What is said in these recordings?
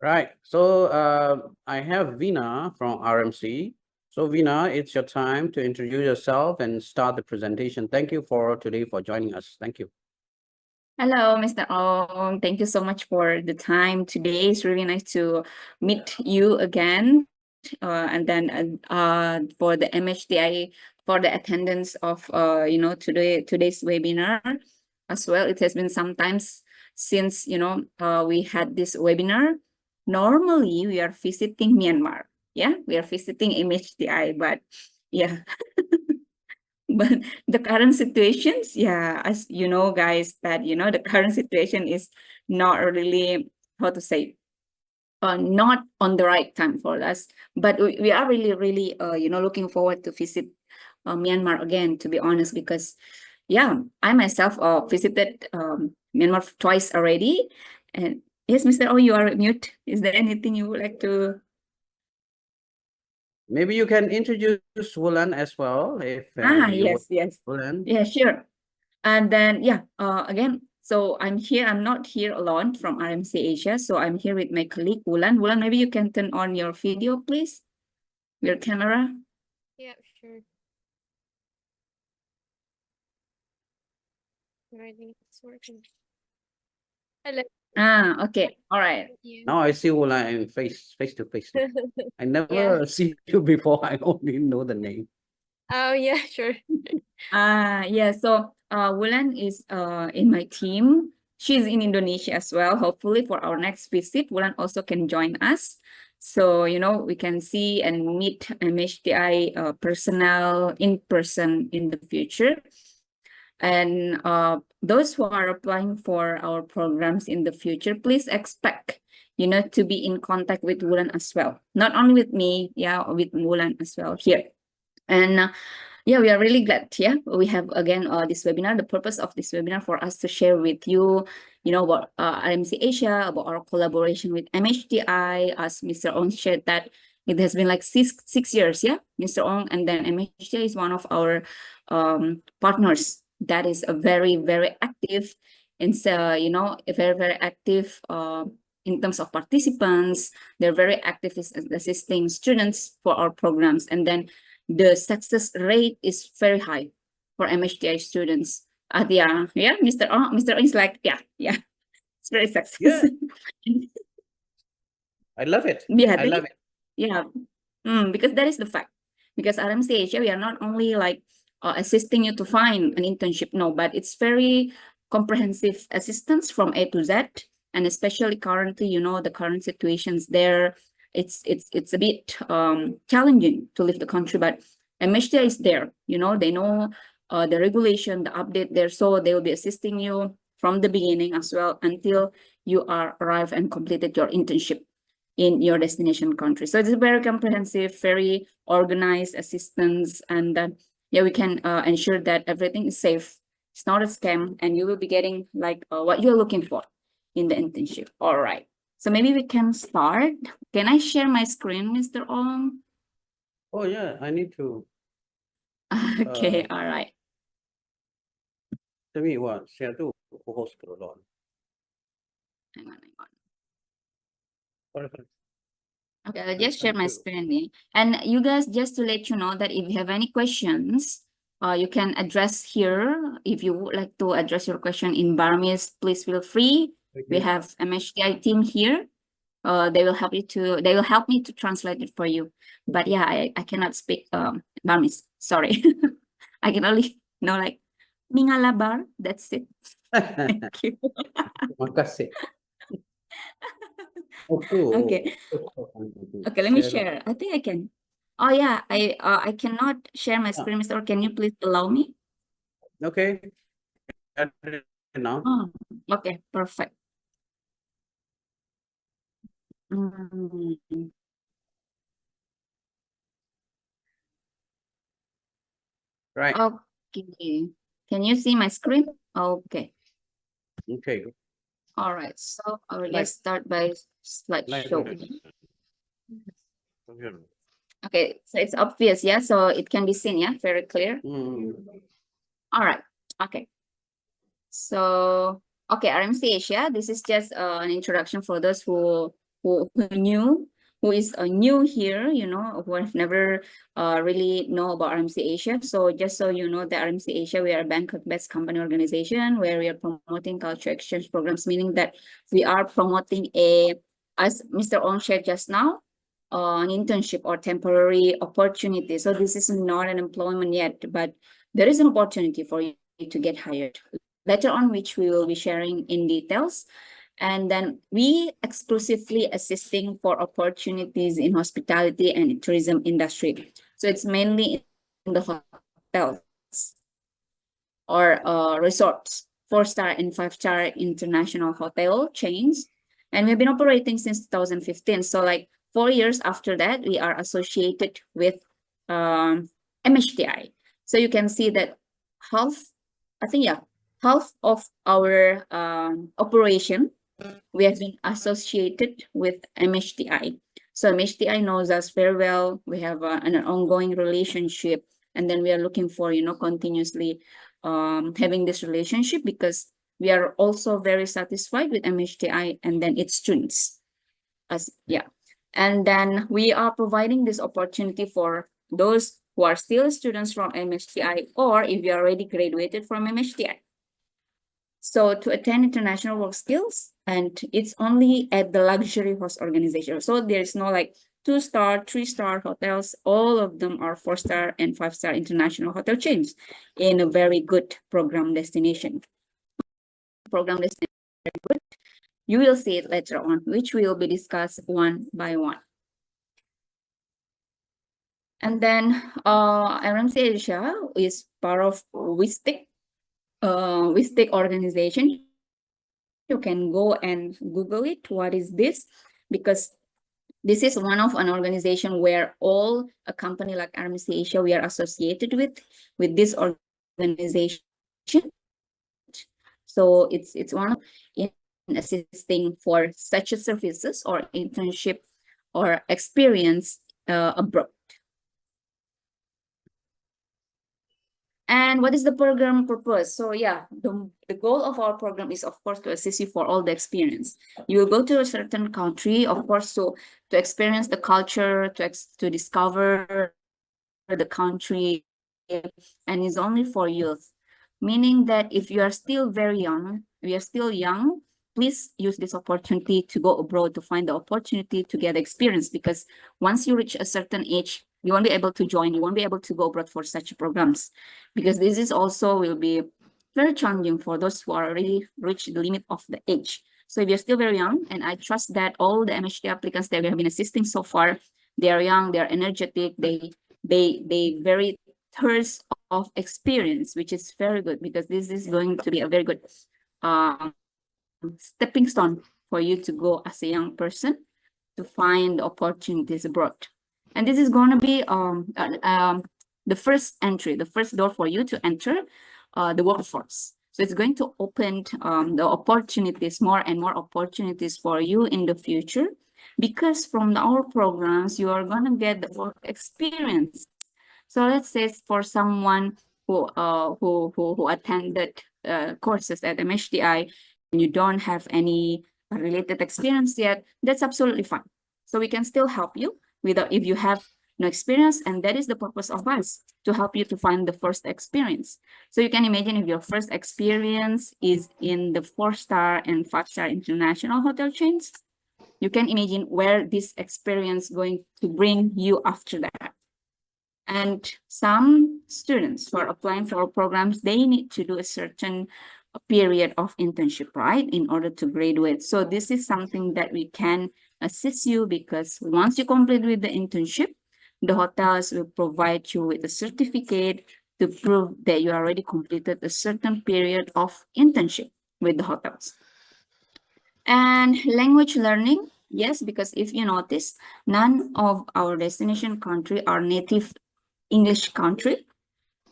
Right. So I have Veena from RMC. So Veena, it's your time to introduce yourself and start the presentation. Thank you for today for joining us. Thank you. Hello, Mr. Ong. Thank you so much for the time today. It's really nice to meet you again. And then for the MHTi, for the attendance of today's webinar as well. It has been some times since we had this webinar. Normally we are visiting Myanmar. Yeah, we are visiting MHTi, but yeah. But the current situations, yeah, as you know, guys, that the current situation is not really, how to say, not on the right time for us. But we are really looking forward to visit Myanmar again, to be honest, because yeah, I myself visited Myanmar twice already. And yes, Mr. O, you are mute. Is there anything you would like to? Maybe you can introduce Wulan as well, if you Yes. Wulan. Yeah, sure. And then, yeah, again, so I'm not here alone from RMC Asia. So I'm here with my colleague, Wulan. Wulan, maybe you can turn on your video, please, your camera. Yeah, sure. Already, it's working. Hello. Okay. All right. Now I see Wulan face to face. I never see you before. I only know the name. Oh, yeah, sure. Yeah, so Wulan is in my team. She's in Indonesia as well. Hopefully for our next visit, Wulan also can join us. So, we can see and meet MHTi personnel in person in the future. And those who are applying for our programs in the future, please expect, to be in contact with Wulan as well. Not only with me, yeah, with Wulan as well here. And yeah, we are really glad. Yeah, we have again this webinar. The purpose of this webinar for us to share with you, about RMC Asia, about our collaboration with MHTi. As Mr. Ong shared that it has been like six years. Yeah, Mr. Ong, and then MHTi is one of our partners that is a very active, and so very active in terms of participants. They're very active in assisting students for our programs, and then the success rate is very high for MHTi students. Yeah, Mr. O is like, yeah, it's very successful. Yeah. I love it. Yeah, I love it. Yeah, because that is the fact. Because RMC Asia, we are not only like assisting you to find an internship, no, but it's very comprehensive assistance from A to Z, and especially currently, the current situations there, it's a bit challenging to leave the country, but MHTi is there. They know the regulation, the update there, so they will be assisting you from the beginning as well until you arrive and completed your internship in your destination country. So it's a very comprehensive, very organized assistance, and yeah, we can ensure that everything is safe. It's not a scam, and you will be getting like what you're looking for in the internship. All right. So maybe we can start. Can I share my screen, Mr. Ong? Oh yeah, I need to. Okay, all right. Tell me what, share to host on. Hang on. Sorry. Okay, I'll just share my screen. And you guys, just to let you know that if you have any questions, you can address here. If you would like to address your question in Burmese, please feel free. We have MHTi team here. They will help me to translate it for you. But yeah, I cannot speak Burmese. Sorry. I can only know like Mingalabar. That's it. Thank you. Makasih. Okay. Okay, let me share. I think I can. Oh yeah, I cannot share my screen, Mr. Can you please allow me? Okay. Now. Oh, okay, perfect. Right. Okay. Can you see my screen? Okay. Okay. All right. So I will just start by slideshow. Okay, so it's obvious, yeah. So it can be seen, yeah, very clear. All right. Okay. So okay, RMC Asia. This is just an introduction for those who who is new here, you know, who have never really know about RMC Asia. So just so you know, the RMC Asia, we are a Bangkok-based company organization where we are promoting culture exchange programs, meaning that we are promoting as Mr. Ong shared just now, an internship or temporary opportunity. So this is not an employment yet, but there is an opportunity for you to get hired later on, which we will be sharing in details. And then we exclusively assisting for opportunities in hospitality and tourism industry. So it's mainly in the hotels or resorts, 4-star and 5-star international hotel chains. And we've been operating since 2015. So like 4 years after that, we are associated with MHTi. So you can see that half of our operation, we have been associated with MHTi. So MHTi knows us very well. We have an ongoing relationship, and then we are looking for, you know, continuously having this relationship because we are also very satisfied with MHTi and then its students. And then we are providing this opportunity for those who are still students from MHTi, or if you already graduated from MHTi. So to attend international work skills, and it's only at the luxury host organization. So there's no like 2-star, 3-star hotels. All of them are 4-star and 5-star international hotel chains in a very good program destination. Program destination very good. You will see it later on, which will be discussed one by one. And then RMC Asia is part of WISTIC organization. You can go and Google it. What is this? Because this is one of an organization where all a company like RMC Asia, we are associated with this organization. So it's one of in assisting for such a services or internship or experience abroad. And what is the program purpose? So yeah, the goal of our program is, of course, to assist you for all the experience. You will go to a certain country, of course, to experience the culture, to discover the country, and it's only for youth. Meaning that if you are still very young, please use this opportunity to go abroad, to find the opportunity to get experience, because once you reach a certain age, you won't be able to join, you won't be able to go abroad for such programs, because this is also will be very challenging for those who are already reached the limit of the age. So if you're still very young, and I trust that all the MHT applicants that we have been assisting so far, they are young, they are energetic, they very thirst of experience, which is very good, because this is going to be a very good stepping stone for you to go as a young person to find opportunities abroad. And this is going to be the first entry, the first door for you to enter the workforce. So it's going to open the opportunities, more and more opportunities for you in the future, because from our programs, you are going to get the work experience. So let's say for someone who attended courses at MHTi and you don't have any related experience yet, that's absolutely fine. So we can still help you if you have no experience, and that is the purpose of us, to help you to find the first experience. So you can imagine if your first experience is in the 4-star and 5-star international hotel chains, you can imagine where this experience going to bring you after that. And some students who are applying for our programs, they need to do a certain period of internship, right, in order to graduate. So this is something that we can assist you, because once you complete with the internship, the hotels will provide you with a certificate to prove that you already completed a certain period of internship with the hotels. And language learning, yes, because if you notice, none of our destination country are native English country.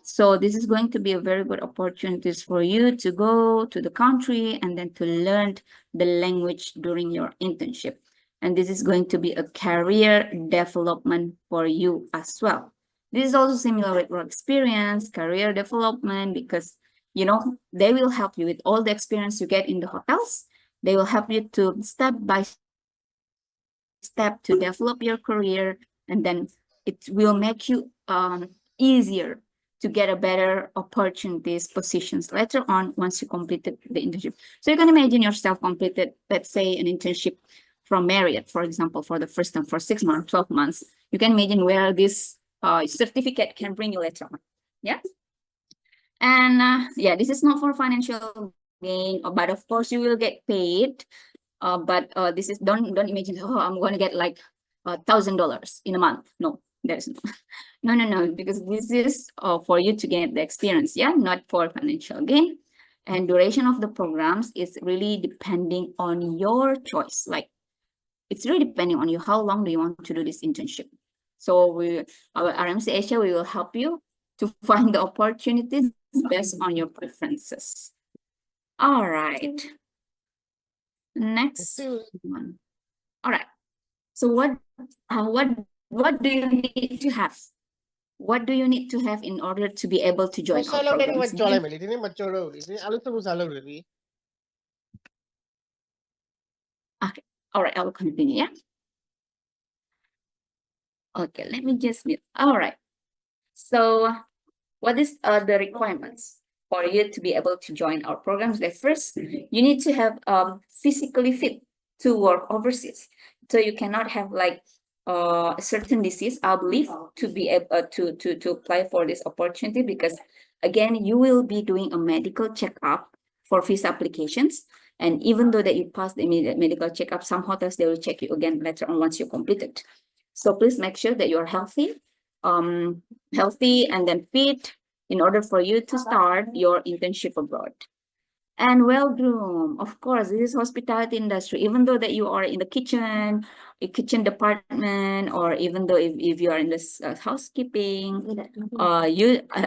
So this is going to be a very good opportunities for you to go to the country and then to learn the language during your internship. And this is going to be a career development for you as well. This is also similar with work experience, career development, because, you know, they will help you with all the experience you get in the hotels. They will help you to step by step to develop your career, and then it will make you easier to get a better opportunities, positions later on once you completed the internship. So you can imagine yourself completed, let's say, an internship from Marriott, for example, for the first time for 6 months, 12 months. You can imagine where this certificate can bring you later on. Yeah. And yeah, this is not for financial gain, but of course you will get paid. But this is don't imagine, oh, I'm going to get like $1,000 in a month. No, there's no, because this is for you to get the experience, yeah, not for financial gain. And duration of the programs is really depending on your choice. Like, it's really depending on you. How long do you want to do this internship? So our RMC Asia, we will help you to find the opportunities based on your preferences. All right. Next one. All right. So what do you need to have? What do you need to have in order to be able to join our programs? Okay. All right. I will continue. Yeah. Okay. Let me just mute. All right. So what is the requirements for you to be able to join our programs? Like, first, you need to have physically fit to work overseas. So you cannot have like a certain disease, I believe, to be able to apply for this opportunity, because again, you will be doing a medical checkup for visa applications. And even though that you pass the medical checkup, some hotels, they will check you again later on once you complete it. So please make sure that you're healthy and then fit in order for you to start your internship abroad. And well-groomed, of course, this is hospitality industry. Even though that you are in the kitchen, a kitchen department, or even though if you are in this housekeeping,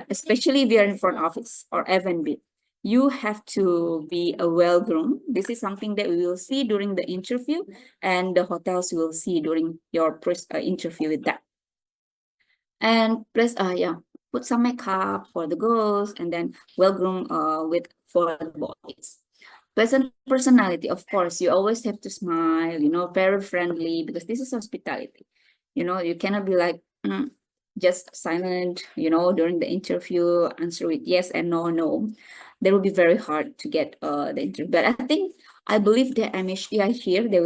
especially if you're in front office or F&B, you have to be a well-groomed. This is something that we will see during the interview, and the hotels will see during your interview with that. And plus, put some makeup for the girls, and then well-groomed for the boys. Pleasant personality, of course, you always have to smile, very friendly, because this is hospitality. You cannot be like just silent, during the interview, answer with yes and no. That will be very hard to get the interview. But I believe the MHTi here, they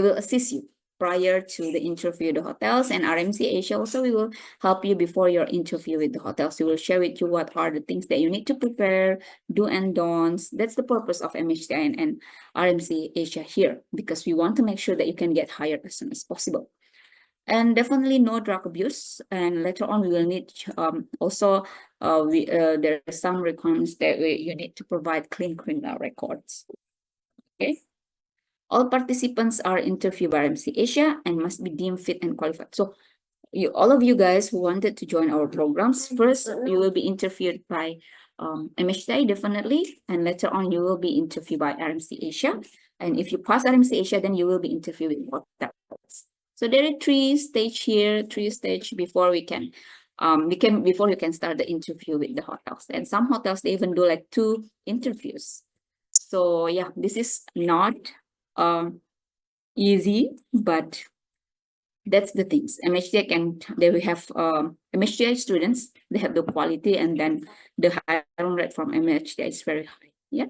will assist you prior to the interview, the hotels, and RMC Asia also, we will help you before your interview with the hotels. We will share with you what are the things that you need to prepare, do and don'ts. That's the purpose of MHTi and RMC Asia here, because we want to make sure that you can get hired as soon as possible. And definitely no drug abuse. And later on, we will need also, there are some requirements that you need to provide clean criminal records. Okay. All participants are interviewed by RMC Asia and must be deemed fit and qualified. So all of you guys who wanted to join our programs, first you will be interviewed by MHTi, definitely, and later on you will be interviewed by RMC Asia. And if you pass RMC Asia, then you will be interviewed with hotels. So there are three stages before we can before you can start the interview with the hotels. And some hotels, they even do like 2 interviews. So yeah, this is not easy, but that's the things. MHTi they will have MHTi students, they have the quality, and then the hiring rate from MHTi is very high. Yeah.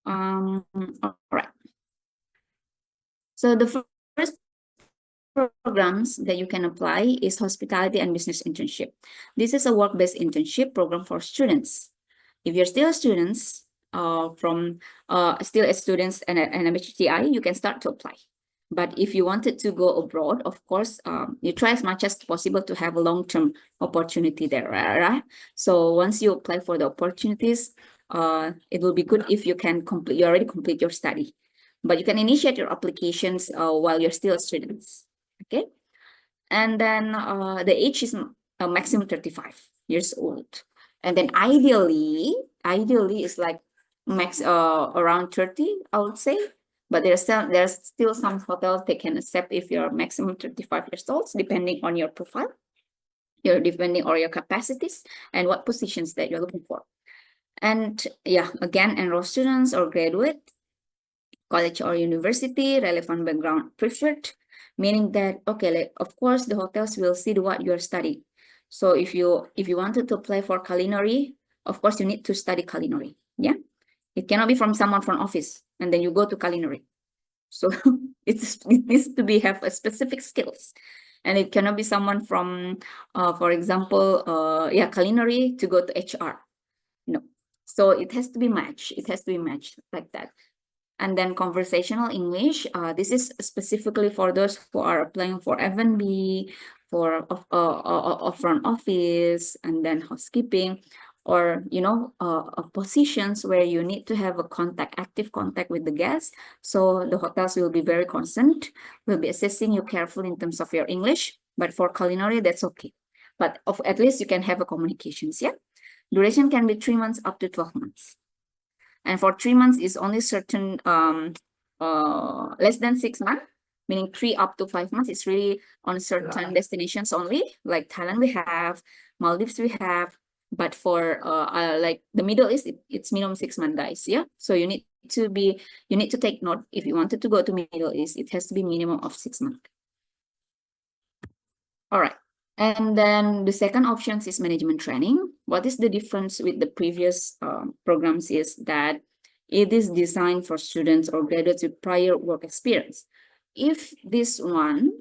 All right. So the first programs that you can apply is hospitality and business internship. This is a work-based internship program for students. If you're still students still as students and MHTi, you can start to apply. But if you wanted to go abroad, of course, you try as much as possible to have a long-term opportunity there, right? So once you apply for the opportunities, it will be good if you can you already complete your study. But you can initiate your applications while you're still students, okay? And then the age is a maximum 35 years old. And then ideally is like max around 30, I would say. But there's still some hotels they can accept if you're maximum 35 years old, depending on your profile, depending on your capacities and what positions that you're looking for. And yeah, again, enroll students or graduate college or university, relevant background preferred, meaning that, okay, like, of course, the hotels will see what you are studying. So if you wanted to apply for culinary, of course, you need to study culinary. Yeah, it cannot be from someone from office and then you go to culinary. So it needs to be have a specific skills, and it cannot be someone from, for example, culinary to go to HR. No, so it has to be matched. It has to be matched like that. And then conversational English. This is specifically for those who are applying for F&B, for front office, and then housekeeping, or positions where you need to have a active contact with the guests. So the hotels will be very concerned, will be assessing you carefully in terms of your English. But for culinary, that's okay. But at least you can have a communications. Yeah, duration can be 3 months up to 12 months. And for 3 months is only certain less than 6 months, meaning 3 up to 5 months. It's really on certain destinations only, like Thailand we have, Maldives we have. But for like the Middle East, it's minimum 6 months, guys. Yeah, so you need to take note. If you wanted to go to Middle East, it has to be minimum of 6 months. All right. And then the second option is management training. What is the difference with the previous programs is that it is designed for students or graduates with prior work experience. If this one,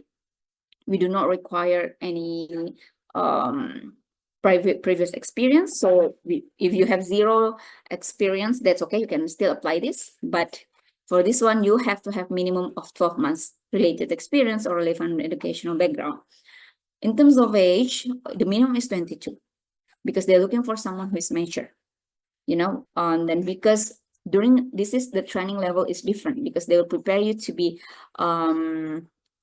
we do not require any previous experience. So if you have 0 experience, that's okay. You can still apply this. But for this one, you have to have minimum of 12 months related experience or relevant educational background. In terms of age, the minimum is 22 because they're looking for someone who is mature, and then because the training level is different because they will prepare you to be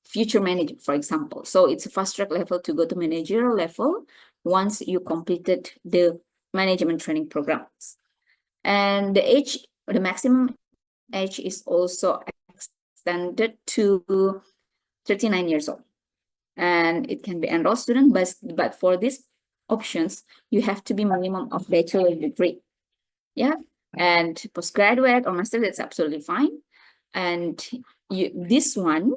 future manager, for example. So it's a fast track level to go to managerial level once you completed the management training programs. And the maximum age is also extended to 39 years old. And it can be enrolled student, but for these options, you have to be minimum of bachelor degree. Yeah, and postgraduate or master, that's absolutely fine. And this one,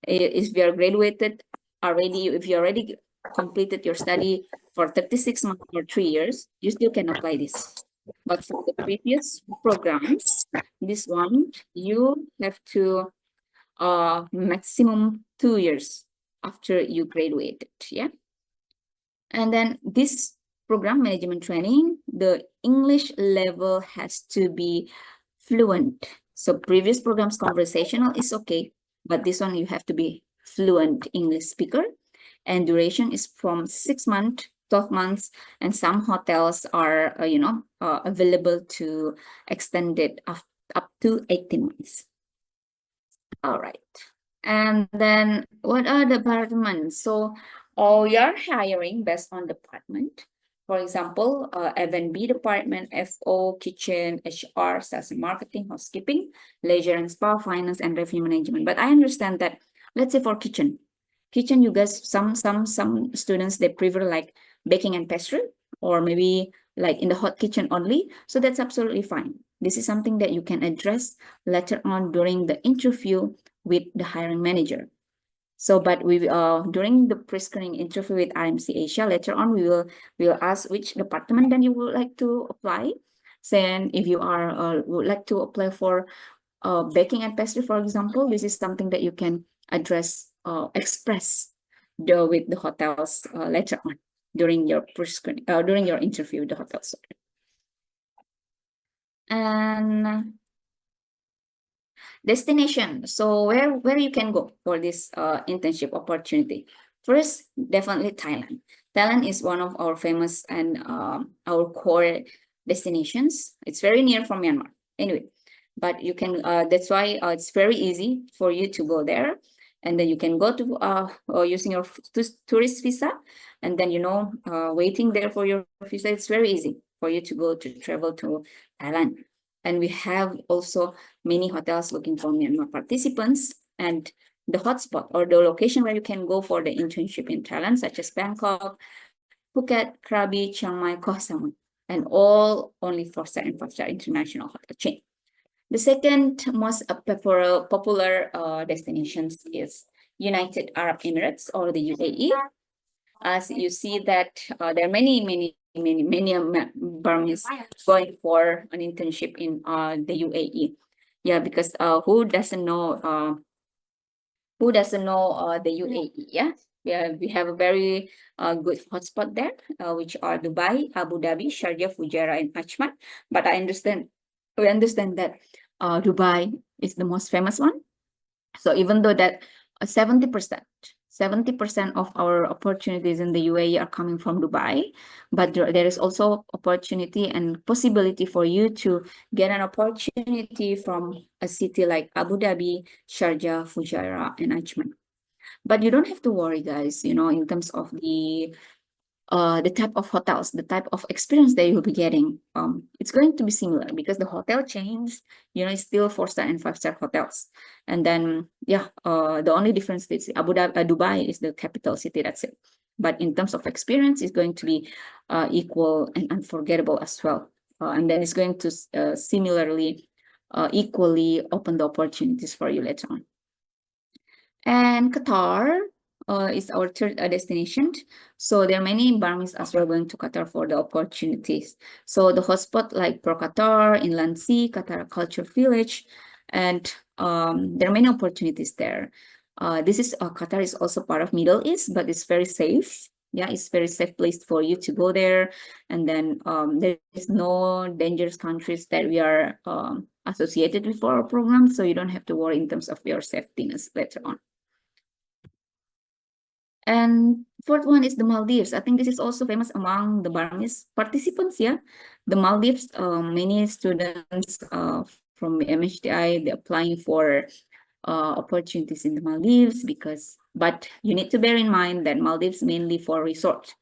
if you are graduated already, if you already completed your study for 36 months or 3 years, you still can apply this. But for the previous programs, this one, you have to maximum 2 years after you graduated. Yeah. And then this program, management training, the English level has to be fluent. So previous programs, conversational is okay, but this one you have to be fluent English speaker. And duration is from 6 months, 12 months, and some hotels are available to extend it up to 18 months. All right. And then what are the departments? So we are hiring based on department. For example, F&B department, FO, kitchen, HR, sales and marketing, housekeeping, leisure and spa, finance, and revenue management. But I understand that, let's say for kitchen, you guys, some students, they prefer like baking and pastry, or maybe like in the hot kitchen only. So that's absolutely fine. This is something that you can address later on during the interview with the hiring manager. So, but we during the pre-screening interview with RMC Asia, later on we will ask which department then you would like to apply. Then if you are would like to apply for baking and pastry, for example, this is something that you can address, express with the hotels later on during your pre-screening, during your interview with the hotels. And destination. So where you can go for this internship opportunity? First, definitely Thailand. Thailand is one of our famous and our core destinations. It's very near from Myanmar. Anyway, but you can. That's why it's very easy for you to go there, and then you can go to using your tourist visa, and then waiting there for your visa. It's very easy for you to travel to Thailand. And we have also many hotels looking for Myanmar participants, and the hotspot or the location where you can go for the internship in Thailand, such as Bangkok, Phuket, Krabi, Chiang Mai, Koh Samui, and all only 4-star and 5-star international hotel chain. The second most popular destinations is United Arab Emirates or the UAE. As you see that there are many Burmese going for an internship in the UAE. Yeah, because who doesn't know the UAE? Yeah, we have a very good hotspot there, which are Dubai, Abu Dhabi, Sharjah, Fujairah, and Ajman. But we understand that Dubai is the most famous one. So even though that 70% of our opportunities in the UAE are coming from Dubai, but there is also opportunity and possibility for you to get an opportunity from a city like Abu Dhabi, Sharjah, Fujairah, and Ajman. But you don't have to worry, guys, in terms of the type of hotels, the type of experience that you'll be getting. It's going to be similar because the hotel chains, is still 4-star and 5-star hotels. And then, the only difference is Dubai is the capital city, that's it. But in terms of experience, it's going to be equal and unforgettable as well. And then it's going to similarly, equally open the opportunities for you later on. And Qatar is our third destination. So there are many Burmese as well going to Qatar for the opportunities. So the hotspot like Pro Qatar, Inland Sea, Qatar Culture Village, and there are many opportunities there. Qatar is also part of Middle East, but it's very safe. Yeah, it's very safe place for you to go there. And then there is no dangerous countries that we are associated with for our program. So you don't have to worry in terms of your safetyness later on. And fourth one is the Maldives. I think this is also famous among the Burmese participants. Yeah, the Maldives. Many students from MHTi, they're applying for opportunities in the Maldives but you need to bear in mind that Maldives mainly for resort,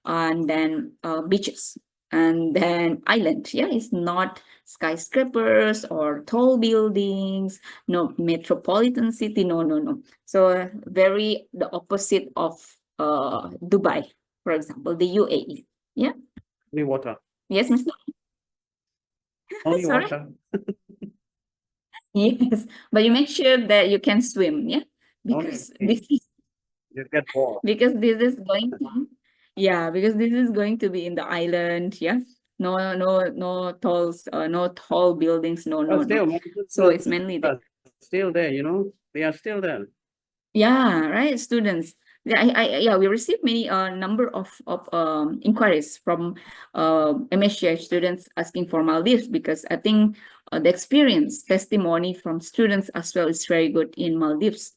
and then beaches, and then island. Yeah, it's not skyscrapers or tall buildings, no metropolitan city, no. So the opposite of Dubai, for example, the UAE. Yeah. Only water. Yes, Mr. Only Sorry? water. Yes, but you make sure that you can swim. Yeah, because Only. this is You get bored. because this is going to be in the island. Yeah, no tall buildings, no. So it's mainly the Still there, they are still there. right, students. Yeah, we received many number of inquiries from MHTi students asking for Maldives, because I think the experience testimony from students as well is very good in Maldives.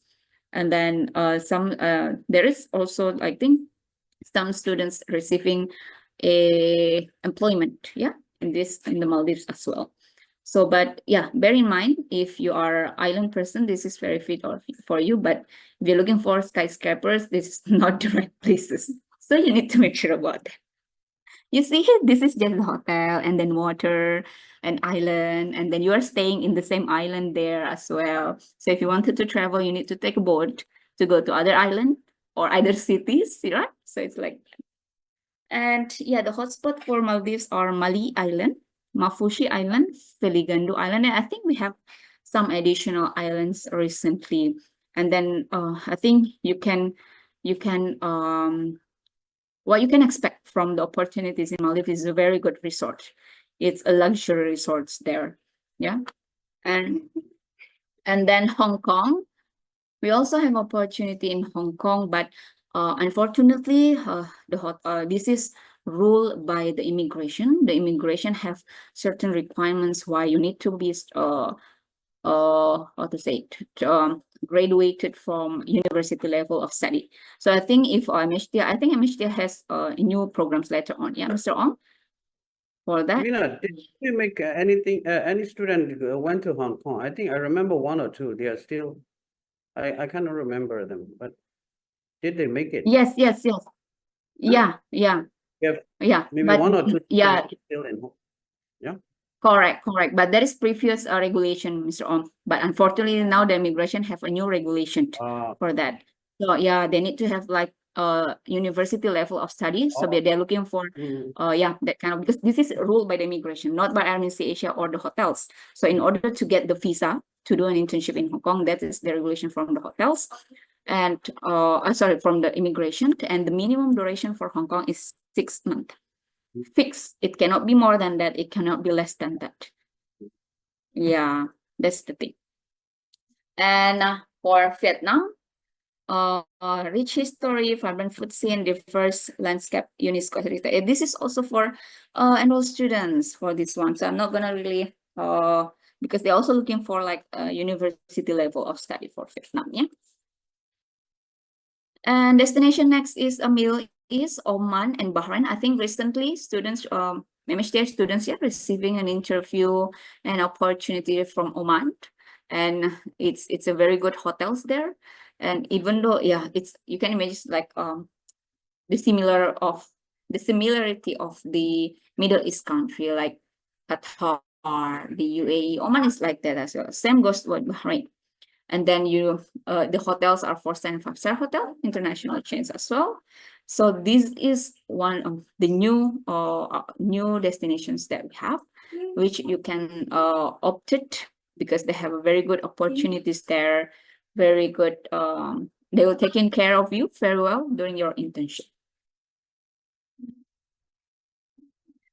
And then there is also, I think, some students receiving a employment, in the Maldives as well. So, but yeah, bear in mind, if you are island person, this is very fit for you. But if you're looking for skyscrapers, this is not the right places. So you need to make sure about that. You see, this is just the hotel, and then water, and island, and then you are staying in the same island there as well. So if you wanted to travel, you need to take a boat to go to other island or other cities, right? So it's like that. And yeah, the hotspot for Maldives are Mali Island, Mafushi Island, Feligandu Island, and I think we have some additional islands recently. And then I think you can what you can expect from the opportunities in Maldives is a very good resort. It's a luxury resort there. Yeah. And then Hong Kong. We also have opportunity in Hong Kong, but unfortunately, this is ruled by the immigration. The immigration have certain requirements why you need to be graduated from university level of study. So I think if MHTi has new programs later on. Yeah, Mr. Ong, for that. Vina, did you make any student went to Hong Kong? I think I remember one or two. They are still, I cannot remember them, but did they make it? Yes. Yeah. Maybe But one or two yeah, still in Hong. Yeah. correct. But there is previous regulation, Mr. Ong. But unfortunately, now the immigration have a new regulation for that. So yeah, they need to have like university level of study. So Oh. they're looking for yeah, that kind of, because this is ruled by the immigration, not by RMC Asia or the hotels. So in order to get the visa to do an internship in Hong Kong, that is the regulation from the hotels and sorry, from the immigration, and the minimum duration for Hong Kong is 6 months. Fixed. It cannot be more than that. It cannot be less than that. Yeah, that's the thing. And for Vietnam, rich history, vibrant food scene, diverse landscape, UNESCO heritage. This is also for enrolled students for this one. So I'm not gonna really because they're also looking for like a university level of study for Vietnam. Yeah. And destination next is a Middle East, Oman, and Bahrain. I think recently students, MHTi students, yeah, receiving an interview and opportunity from Oman, and it's a very good hotels there. And even though, yeah, it's, you can imagine like the similarity of the Middle East country like Qatar, the UAE, Oman is like that as well. Same goes with Bahrain. And then the hotels are 4-star and 5-star hotel, international chains as well. So this is one of the new destinations that we have, which you can opt it because they have a very good opportunities there, very good. They will take care of you very well during your internship.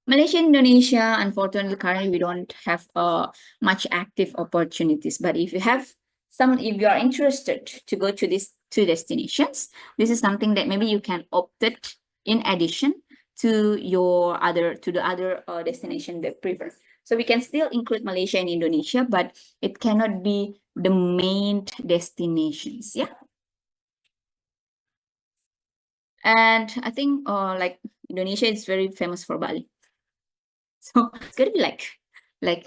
Malaysia, Indonesia, unfortunately, currently we don't have much active opportunities. But if you have if you are interested to go to these 2 destinations, this is something that maybe you can opt it in addition to the other destination that prefer. So we can still include Malaysia and Indonesia, but it cannot be the main destinations. Yeah. And I think like Indonesia is very famous for Bali. So it's gonna be like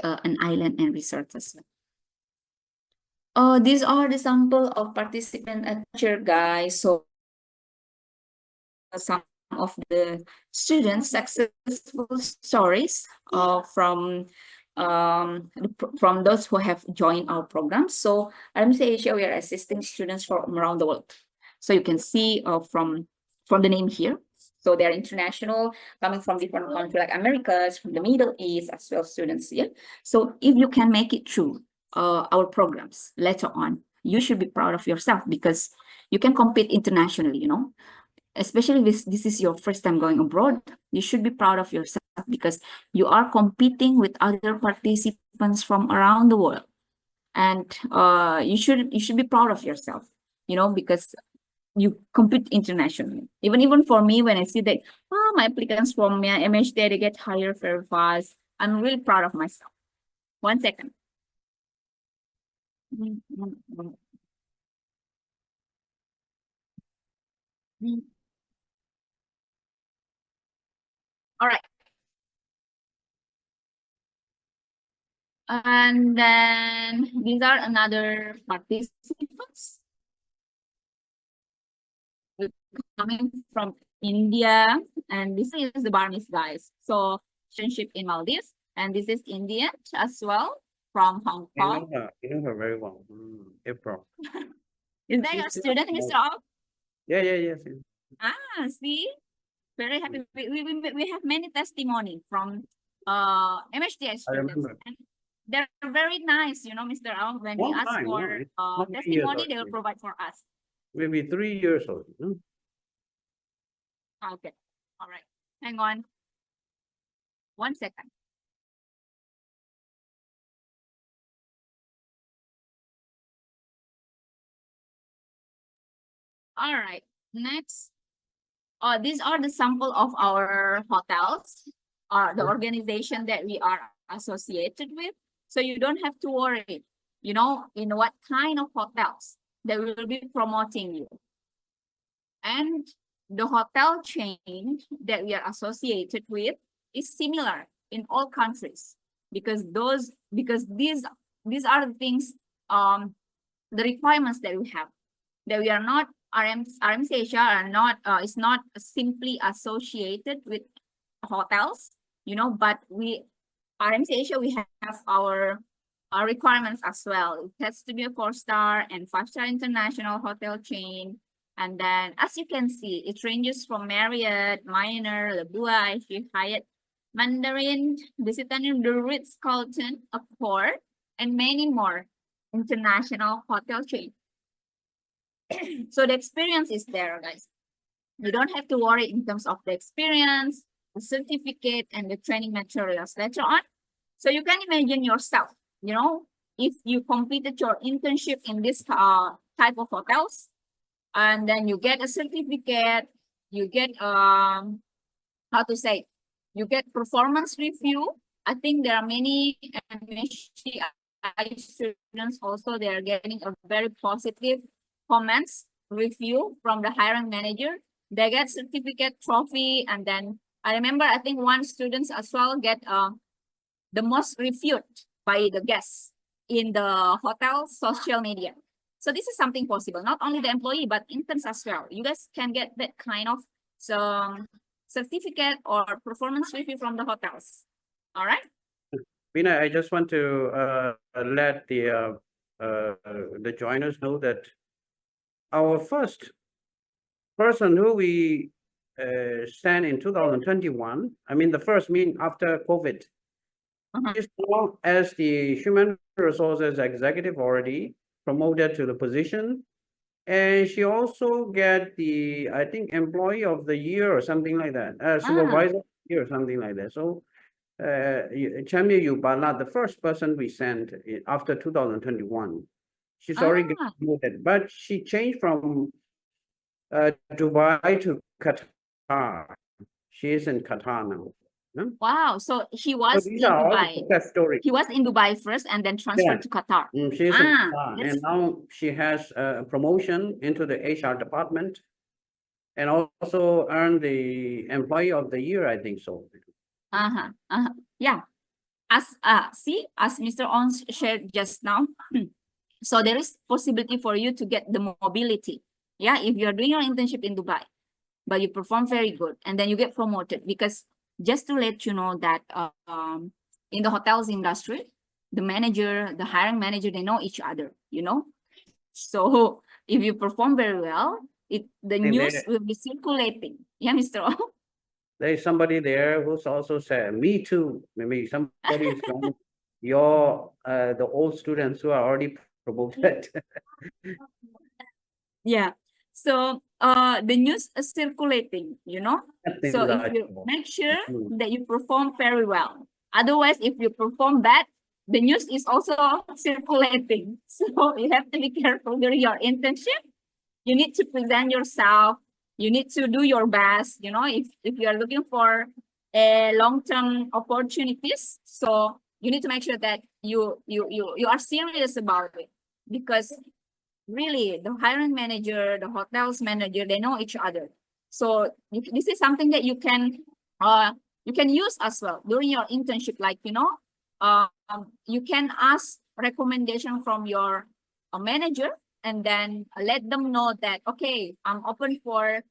an island and resort as well. These are the sample of participant and teacher guys. So some of the students' successful stories from those who have joined our program. So RMC Asia, we are assisting students from around the world. So you can see from the name here. So they're international, coming from different countries like Americas, from the Middle East, as well students here. So if you can make it through our programs later on, you should be proud of yourself because you can compete internationally, you know. Especially if this is your first time going abroad, you should be proud of yourself because you are competing with other participants from around the world. And you should be proud of yourself, you know, because you compete internationally. Even for me, when I see that my applicants from MHTi, they get hired very fast, I'm really proud of myself. 1 second. All right. And then these are another participants coming from India, and this is the Barmese guys. So relationship in Maldives, and this is Indian as well from Hong Kong. You know her very well. April. Is that your student, Mr. Ong? Yeah, yes. See, very happy. We have many testimony from MHTi students. remember. And they're very nice, you know, Mr. Ong. When we Long ask time, for no? How many years testimony, they will already? provide for us. Maybe 3 years old. Okay, all right. Hang on. 1 second. All right, next. These are the sample of our hotels, the organization that we are associated with. So you don't have to worry, you know, in what kind of hotels they will be promoting you. And the hotel chain that we are associated with is similar in all countries because these are the things, the requirements that we have, that we are not RMC Asia are not is not simply associated with hotels, you know, but RMC Asia, we have our requirements as well. It has to be a 4-star and 5-star international hotel chain. And then, as you can see, it ranges from Marriott, Minor, Labua, Hyatt, Mandarin, Visitation, the Ritz-Carlton, Accor, and many more international hotel chains. So the experience is there, guys. You don't have to worry in terms of the experience, the certificate, and the training materials later on. So you can imagine yourself, you know, if you completed your internship in this type of hotels, and then you get a certificate, you get how to say, you get performance review. I think there are many MHTi students also, they are getting a very positive comments review from the hiring manager. They get certificate, trophy, and then I remember I think one students as well get the most reviewed by the guests in the hotel social media. So this is something possible, not only the employee, but interns as well. You guys can get that kind of some certificate or performance review from the hotels. All right. Veena, I just want to let the joiners know that our first person who we sent in 2021, I mean, the first mean after COVID, is now as the human resources executive already promoted to the position. And she also get the, I think, employee of the year or something like that, supervisor of the year or something like that. So Chamia Yubala, the first person we sent after 2021, she's already promoted, but she changed from Dubai to Qatar. She is in Qatar now. Wow. So he So was these in are all the Dubai. success stories. He was in Dubai first and then transferred to Qatar. She is in Qatar, that's- and now she has a promotion into the HR department and also earned the employee of the year, I think so. Yeah. As see, as Mr. Ons shared just now, so there is possibility for you to get the mobility. Yeah, if you're doing your internship in Dubai, but you perform very good, and then you get promoted. Because just to let you know that in the hotels industry, the manager, the hiring manager, they know each other, you know. So if you perform very well, the news will be circulating. Yeah, Mr. O. There's somebody there who's also said, me too. Maybe somebody is from your the old students who are already promoted. Yeah. So the news is circulating, you know. So if you make sure that you perform very well. Otherwise, if you perform bad, the news is also circulating. So you have to be careful during your internship. You need to present yourself. You need to do your best, you know, if you are looking for a long-term opportunities. So you need to make sure that you are serious about it, because really the hiring manager, the hotels manager, they know each other. So this is something that you can use as well during your internship. Like, you know, you can ask recommendation from your manager, and then let them know that, okay, I'm open for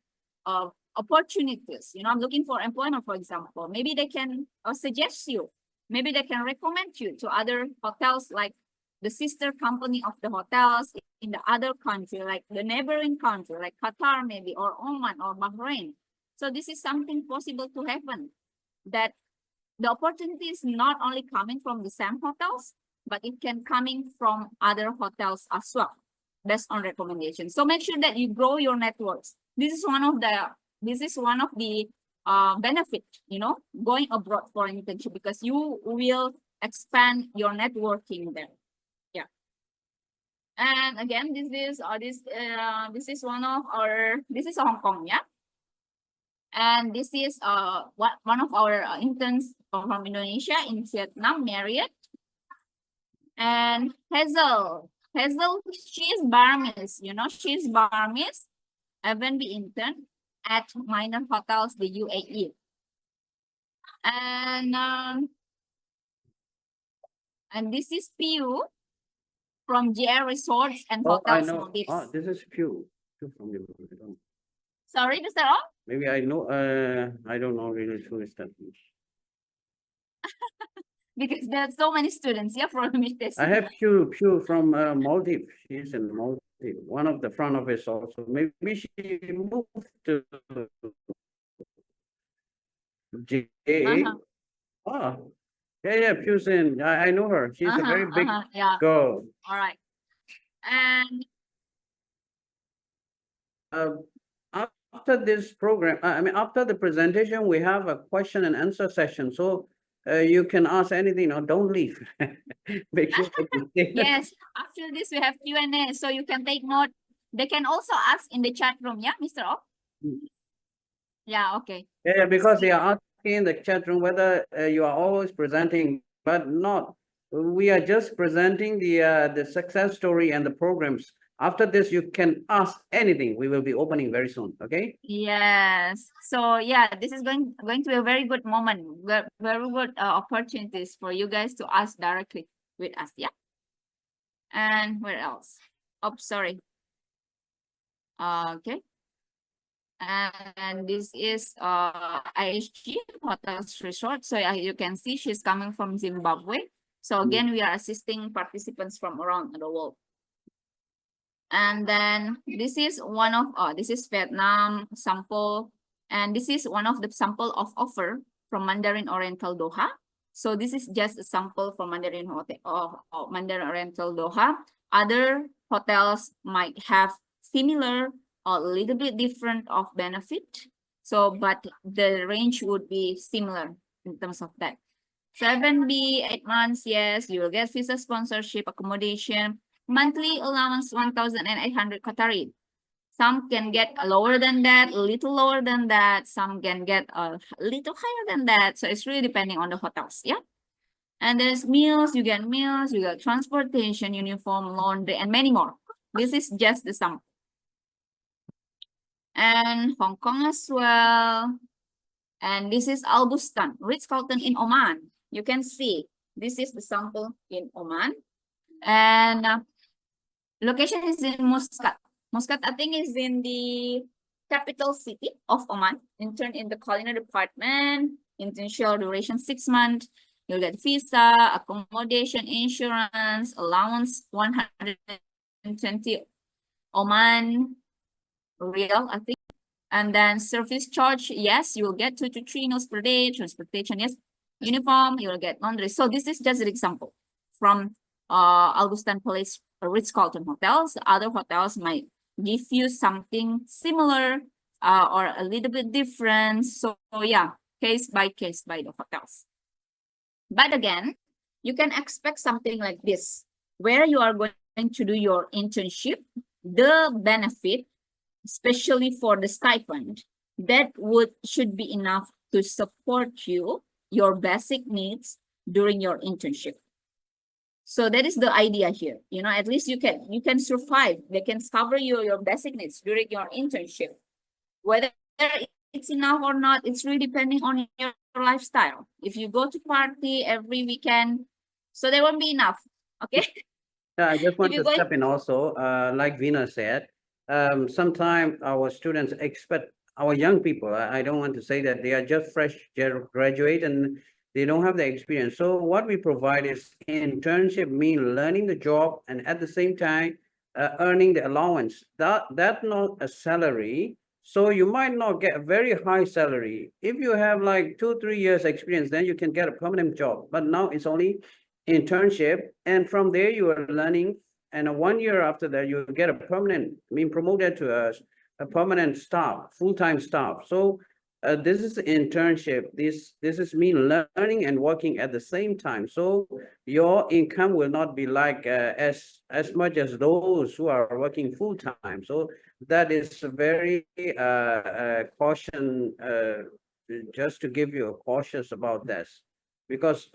opportunities. You know, I'm looking for employment, for example. Maybe they can suggest you. Maybe they can recommend you to other hotels, like the sister company of the hotels in the other country, like the neighboring country, like Qatar maybe, or Oman or Bahrain. So this is something possible to happen, that the opportunity is not only coming from the same hotels, but it can coming from other hotels as well, based on recommendations. So make sure that you grow your networks. This is one of the benefit, you know, going abroad for an internship, because you will expand your networking there. Yeah. And again, this is one of our, this is Hong Kong, yeah. And this is one of our interns from Indonesia in Vietnam, Marriott. And Hazel, she is Burmese, you know, she's Burmese, F&B intern at Minor Hotels, the UAE. And this is Piu from GR Resorts and Hotels Maldives. Oh, this is Pew from the. Sorry, Mr. O? Maybe I know. I don't know really who is that. Because there are so many students, yeah, from me. I have Pew from Maldives. She's in Maldives. one of the front office also. Maybe she moved to JA. Oh, yeah, Fusen. I know her. She's a very big Yeah. girl. All right. And After this program, I mean, after the presentation, we have a question and answer session. So you can ask anything or don't leave. Make sure that you stay. yes, after this we have Q&A, so you can take note. They can also ask in the chat room, yeah, Mr. O? Yeah, okay. Yeah, because they are asking in the chat room whether you are always presenting, but not. We are just presenting the success story and the programs. After this, you can ask anything. We will be opening very soon. Okay. Yes. So yeah, this is going to be a very good moment, very good opportunities for you guys to ask directly with us. Yeah. And where else? Oh, sorry. Okay. And this is IHG Hotels Resort. So you can see she's coming from Zimbabwe. So again, we are assisting participants from around the world. And then this is one of this is Vietnam sample, and this is one of the sample of offer from Mandarin Oriental Doha. So this is just a sample from Mandarin Mandarin Oriental Doha. Other hotels might have similar or a little bit different of benefit. So, but the range would be similar in terms of that. 7B, 8 months, yes, you will get visa sponsorship, accommodation, monthly allowance 1,800 Qatari. Some can get lower than that, a little lower than that. Some can get a little higher than that. So it's really depending on the hotels, yeah? And there's meals, you get transportation, uniform, laundry, and many more. This is just the sum. And Hong Kong as well. And this is Al Bustan, Ritz-Carlton in Oman. You can see this is the sample in Oman. And location is in Muscat. Muscat, I think, is in the capital city of Oman. Intern in the culinary department. Intentional duration 6 months. You'll get visa, accommodation, insurance, allowance 120 Oman real, I think. And then service charge, yes, you will get 2 to 3 meals per day. Transportation, yes. Uniform, you will get laundry. So this is just an example from Al Bustan Place Ritz-Carlton hotels. Other hotels might give you something similar or a little bit different. So yeah, case by the hotels. But again, you can expect something like this, where you are going to do your internship, the benefit, especially for the stipend, that should be enough to support your basic needs during your internship. So that is the idea here. You know, at least you can survive. They can cover your basic needs during your internship. Whether it's enough or not, it's really depending on your lifestyle. If you go to party every weekend, so there won't be enough. Okay. Yeah, I just want to step in also, like Veena said, sometimes our students expect, our young people, I don't want to say that they are just fresh graduate and they don't have the experience. So what we provide is internship, mean learning the job and at the same time earning the allowance. That's not a salary. So you might not get a very high salary. If you have like 2-3 years experience, then you can get a permanent job. But now it's only internship, and from there you are learning, and 1 year after that you get a permanent, promoted to a permanent staff, full-time staff. So this is internship. This is learning and working at the same time. So your income will not be like as much as those who are working full-time. So that is a very caution, just to give you a cautious about this, because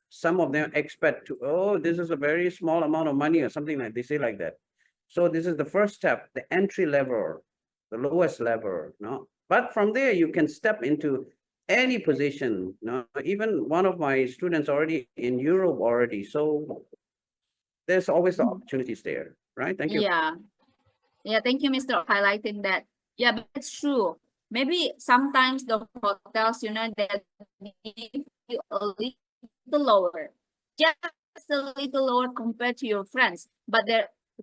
some of them expect to, oh, this is a very small amount of money or something like, they say like that. So this is the first step, the entry level, the lowest level, no? But from there you can step into any position, no? Even one of my students already in Europe already. So there's always the opportunities there, right? Thank you. Yeah, thank you, Mr. highlighting that. Yeah, but it's true. Maybe sometimes the hotels, you know, that give you a little lower, just a little lower compared to your friends. But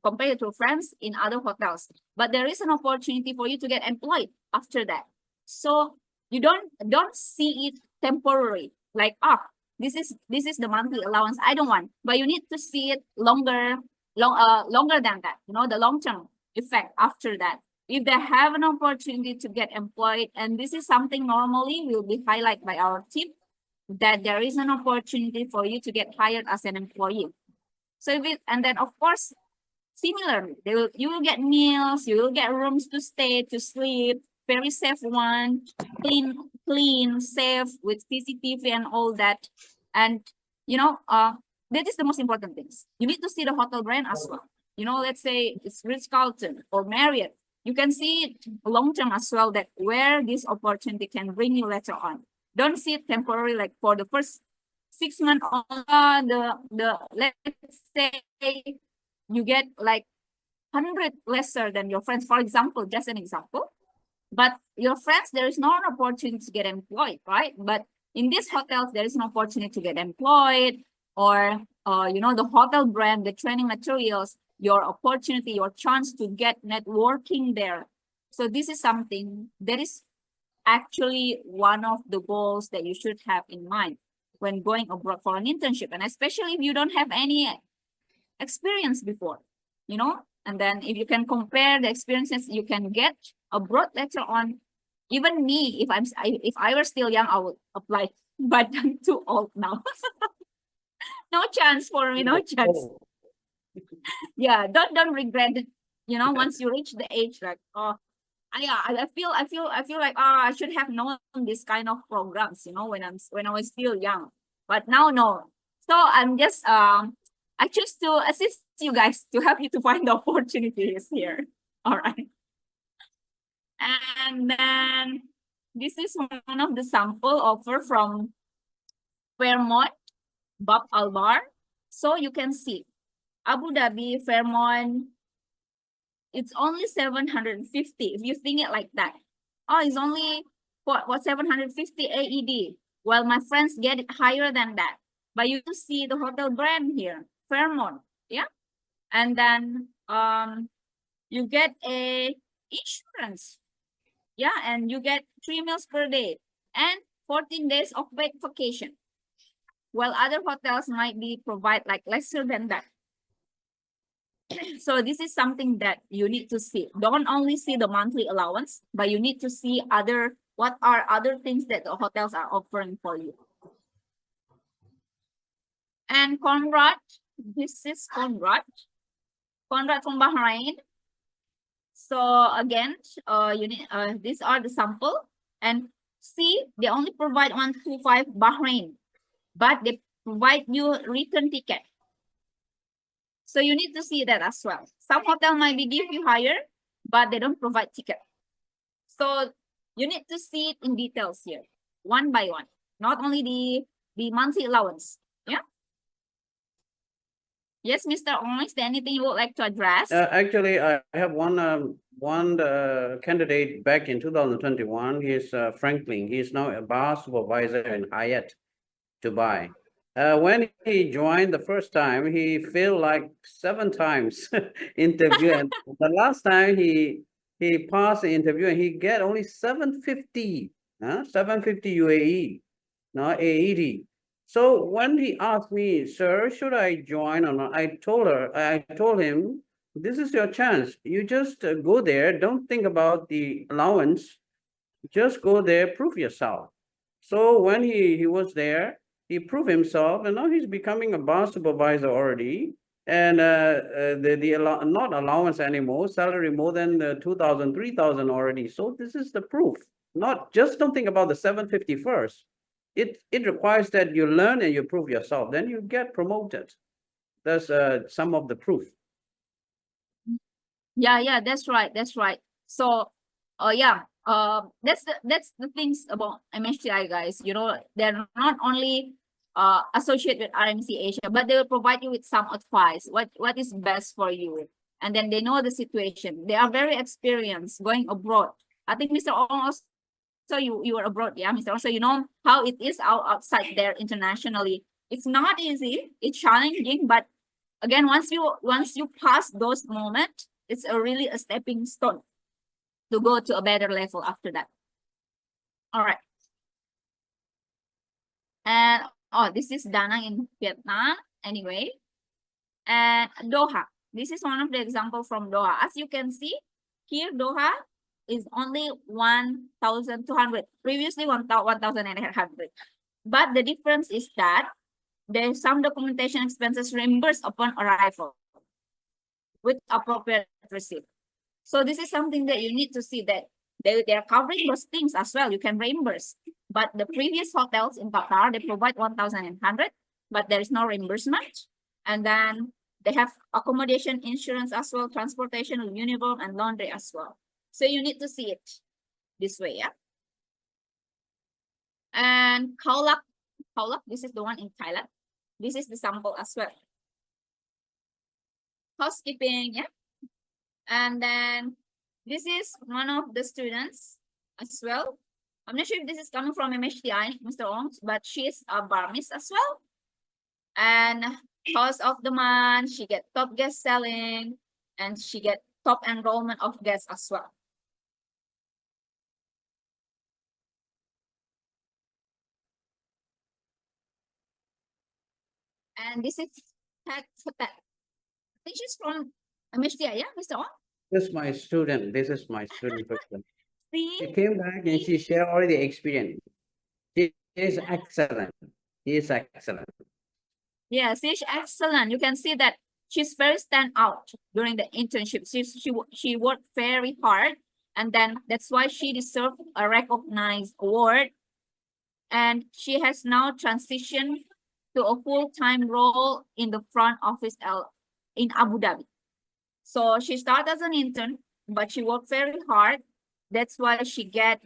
compare it to friends in other hotels. But there is an opportunity for you to get employed after that. So you don't see it temporary, like, this is the monthly allowance, I don't want. But you need to see it longer than that, the long-term effect after that. If they have an opportunity to get employed, and this is something normally will be highlighted by our team, that there is an opportunity for you to get hired as an employee. So and then of course, similarly, you will get meals, you will get rooms to stay, to sleep, very safe one, clean, safe, with CCTV and all that. And that is the most important things. You need to see the hotel brand as well. Let's say it's Ritz-Carlton or Marriott. You can see it long-term as well, that where this opportunity can bring you later on. Don't see it temporary, like for the first 6 months, let's say you get like 100 lesser than your friends, for example, just an example. But your friends, there is no opportunity to get employed, right? But in these hotels, there is an opportunity to get employed, or the hotel brand, the training materials, your opportunity, your chance to get networking there. So this is something that is actually one of the goals that you should have in mind when going abroad for an internship, and especially if you don't have any experience before, and then if you can compare the experiences you can get abroad later on. Even me, if I were still young, I would apply, but I'm too old now. No chance for me, no chance. Yeah, don't regret it. Once you reach the age, like, I feel like, I should have known this kind of programs, when I was still young. But now, no. So I'm just I choose to assist you guys to help you to find the opportunities here. All right. And then this is one of the sample offer from Fairmont Bab Al Bar. So you can see Abu Dhabi Fairmont, it's only 750 if you think it like that. It's only what 750 AED, while my friends get it higher than that. But you see the hotel brand here, Fairmont, yeah. And then you get a insurance, yeah, and you get 3 meals per day and 14 days of vacation, while other hotels might be provide like lesser than that. So this is something that you need to see. Don't only see the monthly allowance, but you need to see what are other things that the hotels are offering for you. And Conrad, this is Conrad from Bahrain. So again, you need these are the sample, and see, they only provide 125 Bahrain, but they provide you return ticket. So you need to see that as well. Some hotel might be give you higher, but they don't provide ticket. So you need to see it in details here, one by one, not only the monthly allowance. Yeah. Yes, Mr. Ong, is there anything you would like to address? Actually, I have one candidate back in 2021. He is Franklin. He is now a bar supervisor in Hyatt, Dubai. When he joined the first time, he failed like 7 times interview, and the last time he passed the interview and he get only 750, 750 UAE, no AED. So when he asked me, sir, should I join or not? I told him, this is your chance. You just go there. Don't think about the allowance. Just go there, prove yourself. So when he was there, he proved himself, and now he's becoming a bar supervisor already. And not allowance anymore, salary more than 2,000, 3,000 already. So this is the proof. Don't think about the 750 first. It requires that you learn and you prove yourself, then you get promoted. That's some of the proof. Yeah, that's right. So that's the things about MHTi, guys. They're not only associated with RMC Asia, but they will provide you with some advice, what is best for you. And then they know the situation. They are very experienced going abroad. I think Mr. Ong also, so you were abroad, yeah, Mr. Ong, so you know how it is outside there internationally. It's not easy, it's challenging, but again, once you pass those moments, it's really a stepping stone to go to a better level after that. All right. And oh, this is Da Nang in Vietnam anyway. And Doha. This is one of the examples from Doha. As you can see here, Doha is only 1,200. Previously 1,800. But the difference is that there's some documentation expenses reimbursed upon arrival with appropriate receipt. So this is something that you need to see, that they're covering those things as well. You can reimburse. But the previous hotels in Qatar, they provide 1,100, but there is no reimbursement. And then they have accommodation, insurance as well, transportation, uniform, and laundry as well. So you need to see it this way, yeah. And Khao Lak, this is the one in Thailand. This is the sample as well. Housekeeping, yeah. And then this is one of the students as well. I'm not sure if this is coming from MHTi, Mr. Ong, but she's a Burmese as well. And host of the month, she get top guest selling, and she get top enrollment of guests as well. And this is Tat. I think she's from MHTi, yeah, Mr. Ong? This is my student. This is my student person. See? She came back and she shared all the experience. She is excellent. She is excellent. Yeah, she's excellent. You can see that she's very stand out during the internship. She worked very hard, and then that's why she deserved a recognized award. And she has now transitioned to a full-time role in the front office in Abu Dhabi. So she started as an intern, but she worked very hard. That's why she get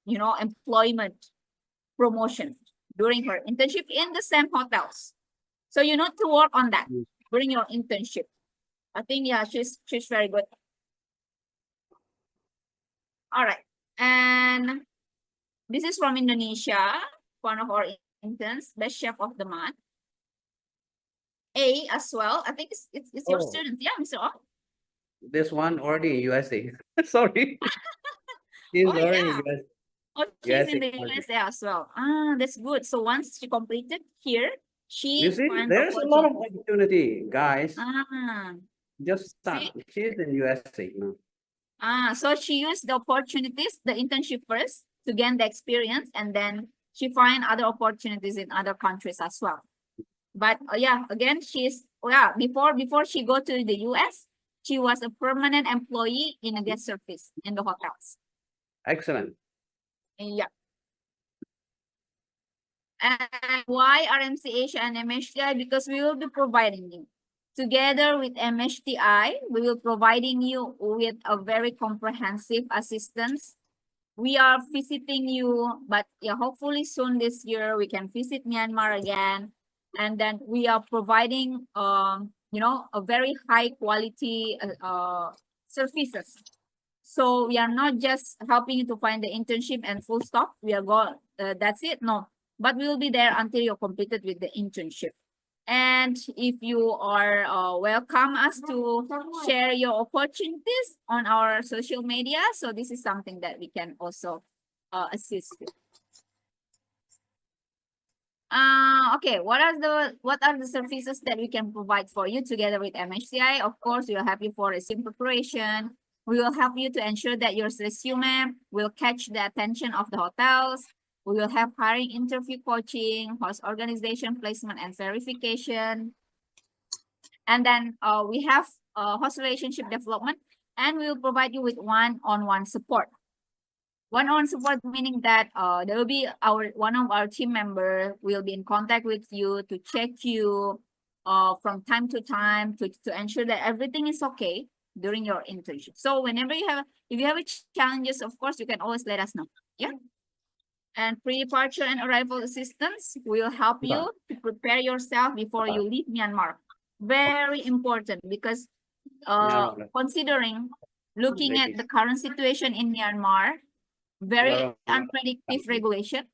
employment promotion during her internship in the same hotels. So you need to work on that during your internship. I think, yeah, she's very good. All right. And this is from Indonesia, one of our interns, best chef of the month. A as well. I think it's your Oh. students. Yeah, Mr. O. This one already in USA. Sorry. She's Oh, already yeah. in US. Oh, she's USA in the already. USA as well. Ah, that's good. So once she completed here, she You see, find there's a lot of opportunity. opportunity, guys. Ah, Just start. see? She's in USA now. So she used the opportunities, the internship first to gain the experience, and then she find other opportunities in other countries as well. But yeah, again, before she go to the US, she was a permanent employee in a guest service in the hotels. Excellent. Yeah. And why RMC Asia and MHTi? Because we will be providing you. Together with MHTi, we will providing you with a very comprehensive assistance. We are visiting you, but yeah, hopefully soon this year we can visit Myanmar again. And then we are providing a very high quality services. So we are not just helping you to find the internship and full stop. We are going, that's it. No, but we will be there until you're completed with the internship. And if you are welcome us to share your opportunities on our social media. So this is something that we can also assist with. Okay, what are the services that we can provide for you together with MHTi? Of course, we will help you for resume preparation. We will help you to ensure that your resume will catch the attention of the hotels. We will have hiring, interview coaching, host organization, placement, and verification. And then we have host relationship development, and we will provide you with one-on-one support. One-on-one support meaning that there will be one of our team member will be in contact with you to check you from time to time to ensure that everything is okay during your internship. So whenever if you have challenges, of course, you can always let us know. Yeah. And pre-departure and arrival assistance will help you to prepare yourself before you leave Myanmar. Very important because considering looking at the current situation in Myanmar, very unpredictable regulation,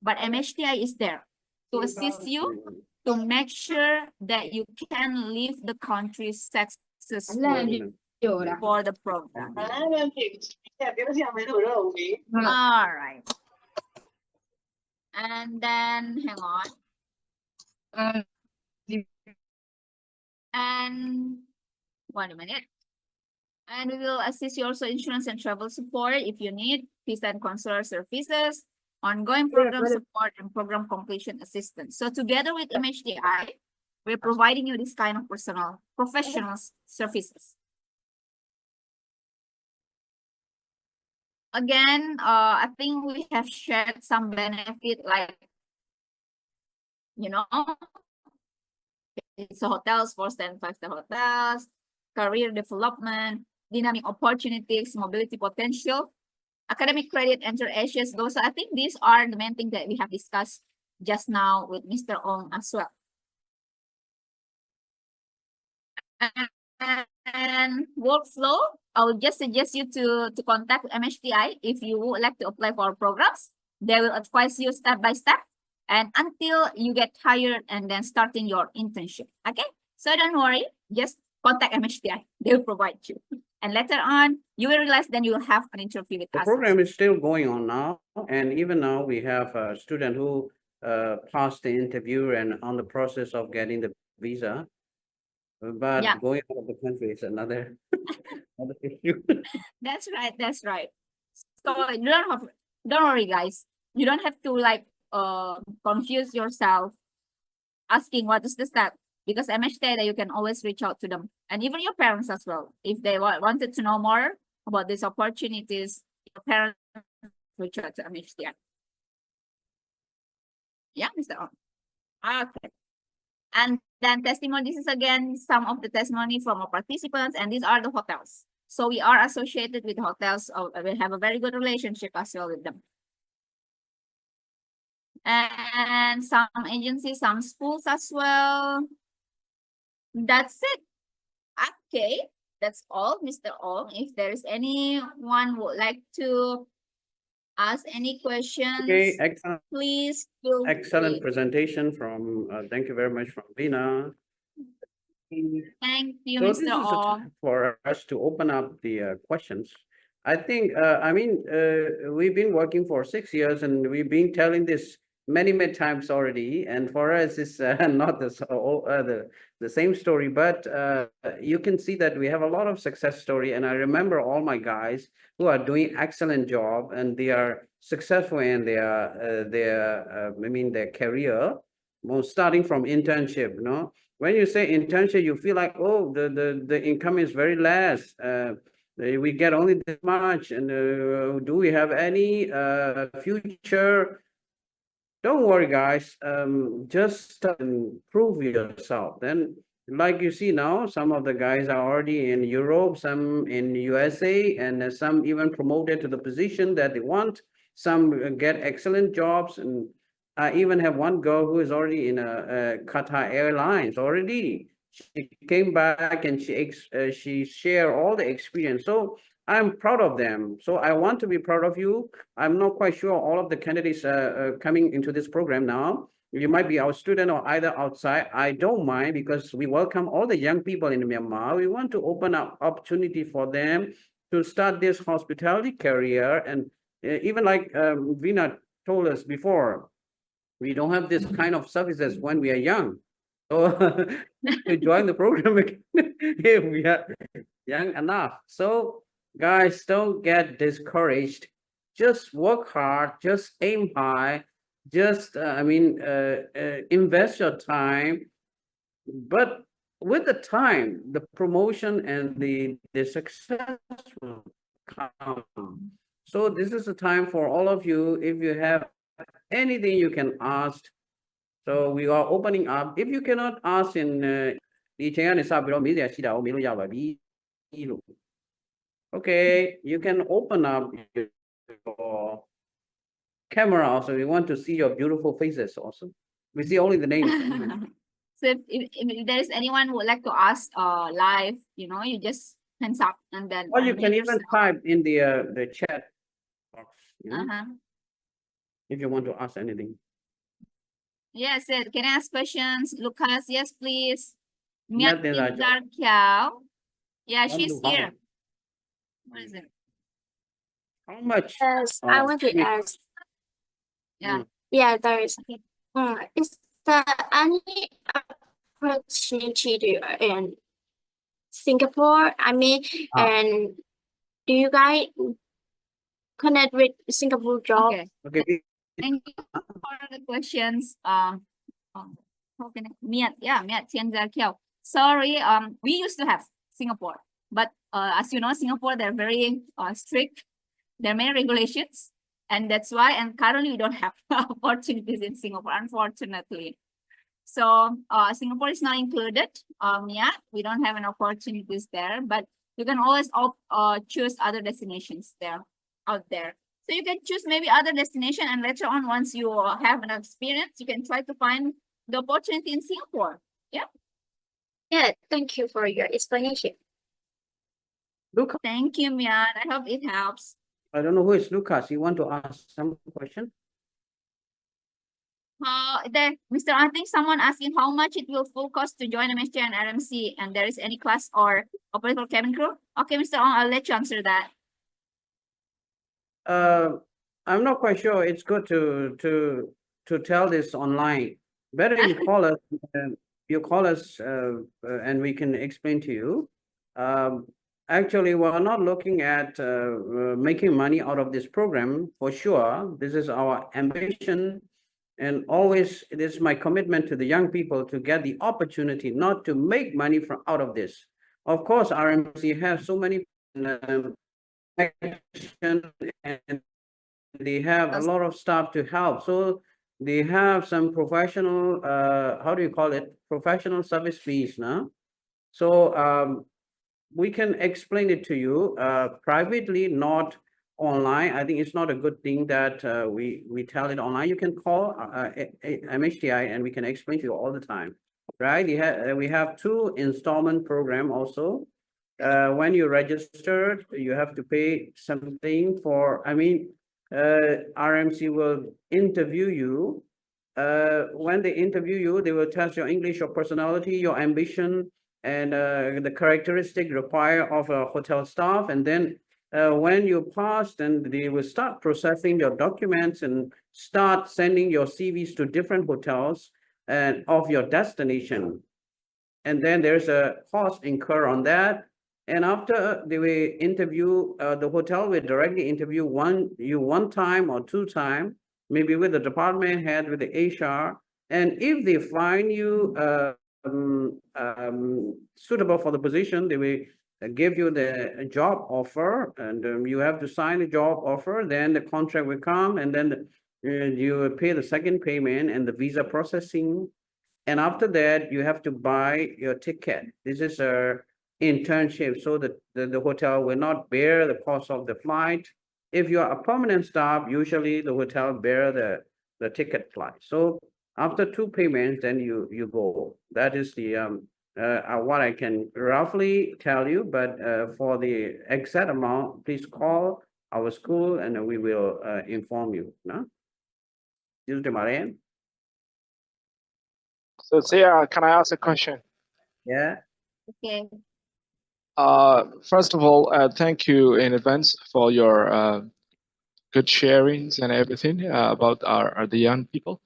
but MHTi is there to assist you to make sure that you can leave the country successfully for the program. All right. And then hang on. And 1 minute. And we will assist you also insurance and travel support if you need, visa and consular services, ongoing program support, and program completion assistance. So together with MHTi, we're providing you this kind of professional services. Again, I think we have shared some benefit like, you know, it's hotels, 4-star and 5-star hotels, career development, dynamic opportunities, mobility potential, academic credit, inter-Asia's goals. So I think these are the main things that we have discussed just now with Mr. Ong as well. And workflow, I would just suggest you to contact MHTi if you would like to apply for our programs. They will advise you step by step and until you get hired and then starting your internship. Okay, so don't worry, just contact MHTi. They will provide you. And later on, you will realize then you will have an interview with us. The program is still going on now, and even now we have a student who passed the interview and on the process of getting the visa. But Yeah. going out of the country is another issue. That's right. That's right. So don't worry, guys. You don't have to like confuse yourself asking what is the step, because MHTi that you can always reach out to them and even your parents as well. If they wanted to know more about these opportunities, your parents reach out to MHTi. Yeah, Mr. Ong. Okay. And then testimony, this is again some of the testimony from our participants, and these are the hotels. So we are associated with hotels. We have a very good relationship as well with them. And some agencies, some schools as well. That's it. Okay, that's all, Mr. Ong. If there is anyone would like to ask any questions, Okay, excellent. please feel Excellent free. presentation from, thank you very much from Lina. Thank you, So Mr. this is the Ong. time for us to open up the questions. I think, we've been working for 6 years and we've been telling this many times already. And for us, it's not the same story, but you can see that we have a lot of success story. And I remember all my guys who are doing excellent job and they are successful in their career, starting from internship, you know. When you say internship, you feel like, oh, the income is very less. We get only this much, and do we have any future? Don't worry, guys. Just prove yourself. Then, like you see now, some of the guys are already in Europe, some in USA, and some even promoted to the position that they want. Some get excellent jobs, and I even have one girl who is already in a Qatar Airlines already. She came back and she shared all the experience. So I'm proud of them. So I want to be proud of you. I'm not quite sure all of the candidates coming into this program now. You might be our student or either outside. I don't mind because we welcome all the young people in Myanmar. We want to open up opportunity for them to start this hospitality career. And even like Vina told us before, we don't have this kind of services when we are young. So to join the program if we are young enough. So guys, don't get discouraged. Just work hard, just aim high, just invest your time. But with the time, the promotion and the success will come. So this is the time for all of you. If you have anything you can ask. So we are opening up. If you cannot ask in ဒီချိန်ကနေစပြီးတော့မေးစရာရှိတာကိုမေးလို့ရပါပြီလို့ Okay, you can open up your camera also. We want to see your beautiful faces also. We see only the names. So if there is anyone who would like to ask live, you know, you just hands up and then. Or you can even type in the chat box, you know, if you want to ask anything. Yes, can I ask questions? Lucas, yes, please. Nothing, Miat Raju. Pintar Kiao. Yeah, How she's mu- here. What is it? How much? Yes, I want to we- ask. Yeah. Mm. Yeah, there is. Okay. Is there any opportunity in Singapore? I mean, Ah. and do you guys connect with Singapore job? Okay. Okay. Thank you for the questions. How can Miat? Yeah, Miat Tianza Kiao. Sorry. We used to have Singapore, but as you know, Singapore, they're very strict. There are many regulations, and that's why. And currently, we don't have opportunities in Singapore, unfortunately. So Singapore is not included. Yeah, we don't have an opportunities there, but you can always choose other destinations there out there. So you can choose maybe other destination, and later on, once you have an experience, you can try to find the opportunity in Singapore. Yeah. Yeah, thank you for your explanation. Lucas, Thank you, Mian. I hope it helps. I don't know who is Lucas. You want to ask some question? Mr. I think someone asking how much it will full cost to join MHTi and RMC, and there is any class or operator cabin crew. Okay, Mr. Ong, I'll let you answer that. I'm not quite sure. It's good to tell this online. Better you call us. And we can explain to you. Actually, we're not looking at making money out of this program for sure. This is our ambition, and always it is my commitment to the young people to get the opportunity not to make money from out of this. Of course, RMC has so many action, and they have a lot of staff to help. So they have some professional, how do you call it? Professional service fees, no? So we can explain it to you privately, not online. I think it's not a good thing that we tell it online. You can call MHTi and we can explain to you all the time, right? We have 2 installment program also. When you registered, you have to pay something for, RMC will interview you. When they interview you, they will test your English, your personality, your ambition, and the characteristic required of a hotel staff. And then when you pass, then they will start processing your documents and start sending your CVs to different hotels and of your destination. And then there's a cost incur on that. And after they will interview, the hotel will directly interview you one time or 2 time, maybe with the department head, with the HR. And if they find you suitable for the position, they will give you the job offer, and you have to sign the job offer. Then the contract will come, and then you will pay the second payment and the visa processing. And after that, you have to buy your ticket. This is a internship, so that the hotel will not bear the cost of the flight. If you are a permanent staff, usually the hotel bear the ticket flight. So after 2 payments, then you go. That is the what I can roughly tell you, but for the exact amount, please call our school and we will inform you. No? This is the Marianne. So Sarah, can I ask a question? Yeah. Okay. First of all, thank you in advance for your good sharings and everything about the young people.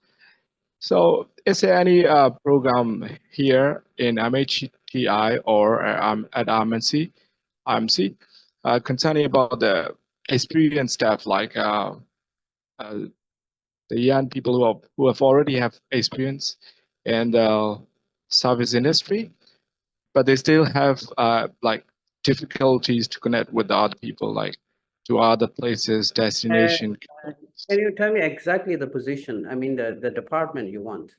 So is there any program here in MHTi or at RMC concerning about the experienced staff, like the young people who have already have experience in the service industry, but they still have like difficulties to connect with other people, like to other places, destination. Can you tell me exactly the position? I mean, the department you want?